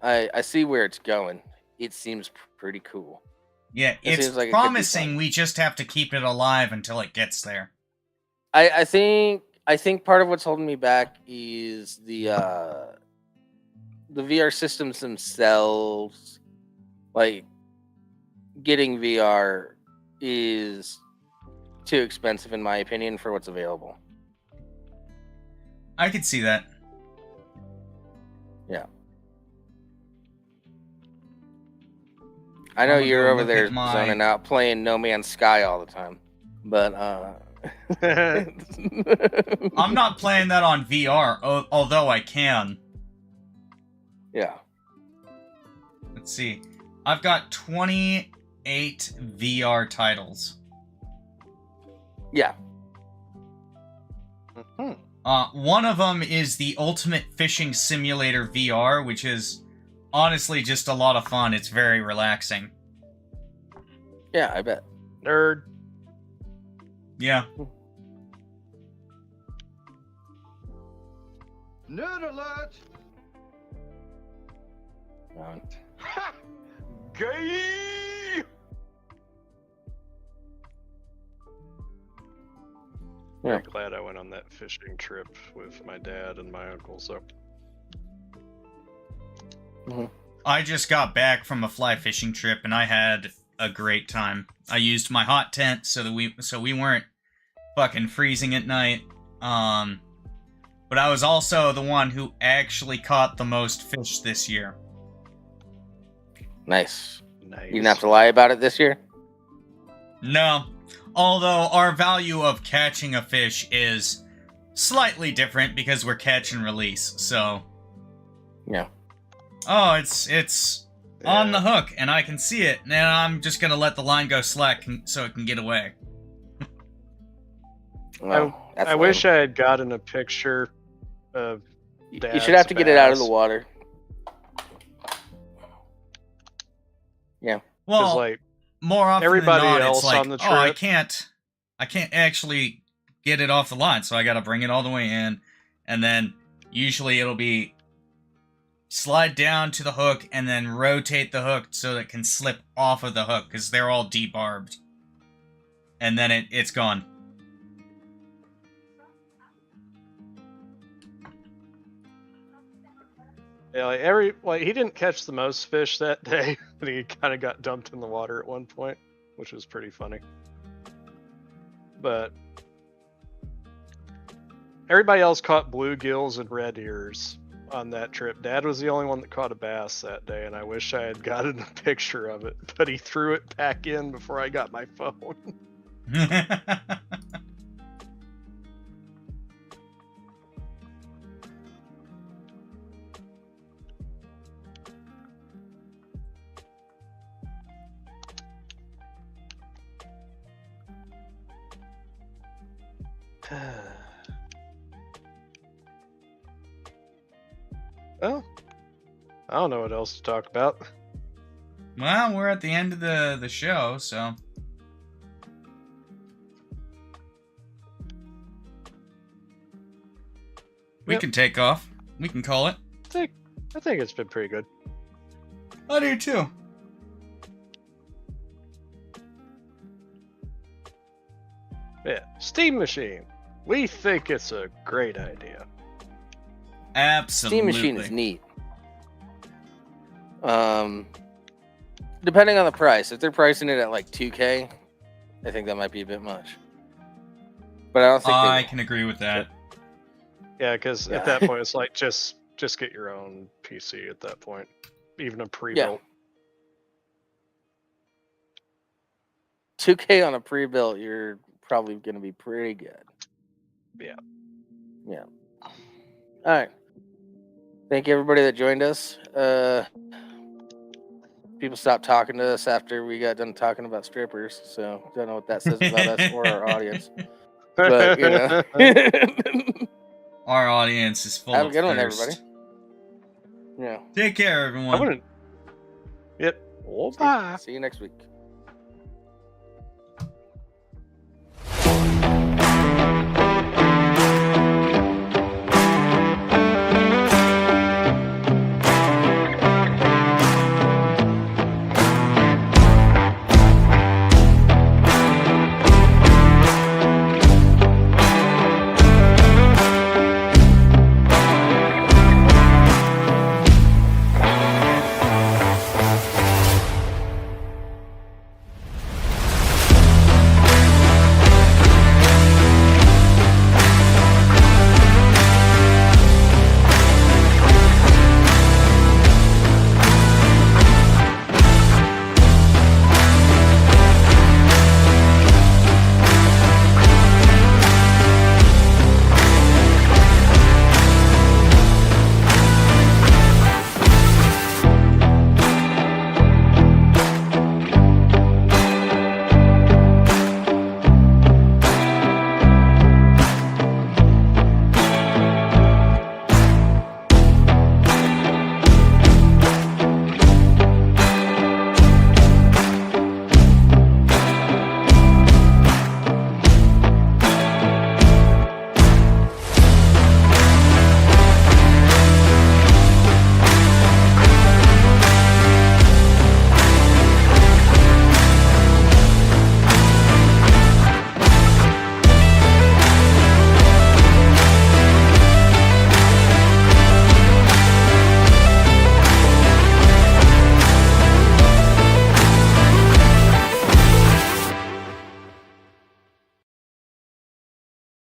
I see where it's going. It seems pretty cool. Yeah, It it's seems like it could be promising. fun. We just have to keep it alive until it gets there. I think part of what's holding me back is the VR systems themselves. Like, getting VR is too expensive, in my opinion, for what's available. I could see that. Yeah. I know I'm gonna you're go over look there at my- zoning out playing No Man's Sky all the time. But I'm not playing that on VR, although I can. Yeah. Let's see. I've got 28 VR titles. Yeah. Hmm. One of them is the Ultimate Fishing Simulator VR, which is honestly just a lot of fun. It's very relaxing. Yeah, I bet. Nerd. Yeah. Nerd alert! Um, Gay. Yeah. I'm glad I went on that fishing trip with my dad and my uncle. So I just got back from a fly fishing trip and I had a great time. I used my hot tent so we weren't fucking freezing at night. But I was also the one who actually caught the most fish this year. Nice. nice. You didn't have to lie about it this year? No. Although our value of catching a fish is slightly different because we're catch and release, so... Yeah. Oh, it's on the hook, and I can see it, and I'm just gonna let the line go slack so it can get away. Well, that's I lame. wish I had gotten a picture of. You Dad's should have to get it out of the bass. water. Yeah. Well, like more often everybody than not, else it's like, on the oh, I trip- can't actually get it off the line, so I gotta bring it all the way in, and then usually it'll be slide down to the hook and then rotate the hook so that it can slip off of the hook, because they're all debarbed. And then it's gone. Yeah, he didn't catch the most fish that day, but he kind of got dumped in the water at one point, which was pretty funny. But everybody else caught bluegills and red ears on that trip. Dad was the only one that caught a bass that day, and I wish I had gotten a picture of it, but he threw it back in before I got my phone. Well, I don't know what else to talk about. Well, we're at the end of the show, so we Yep. can take off. We can call it. I think it's been pretty good. I do too. Yeah, Steam Machine. We think it's a great idea. Absolutely. Steam Machine is neat. Depending on the price, if they're pricing it at like 2K, I think that might be a bit much. But I don't think I can agree with that. Yeah, because at that point it's like just get your own PC at that point, even a pre-built. 2K on a pre-built, you're probably going to be pretty good. Yeah. Yeah. All right. Thank you, everybody that joined us. People stopped talking to us after we got done talking about strippers, so don't know what that says about us or our audience. But, you know. Our audience is full Have a of good one, thirst. everybody. Yeah. Take care, everyone. Yep. Well, bye. See you next week.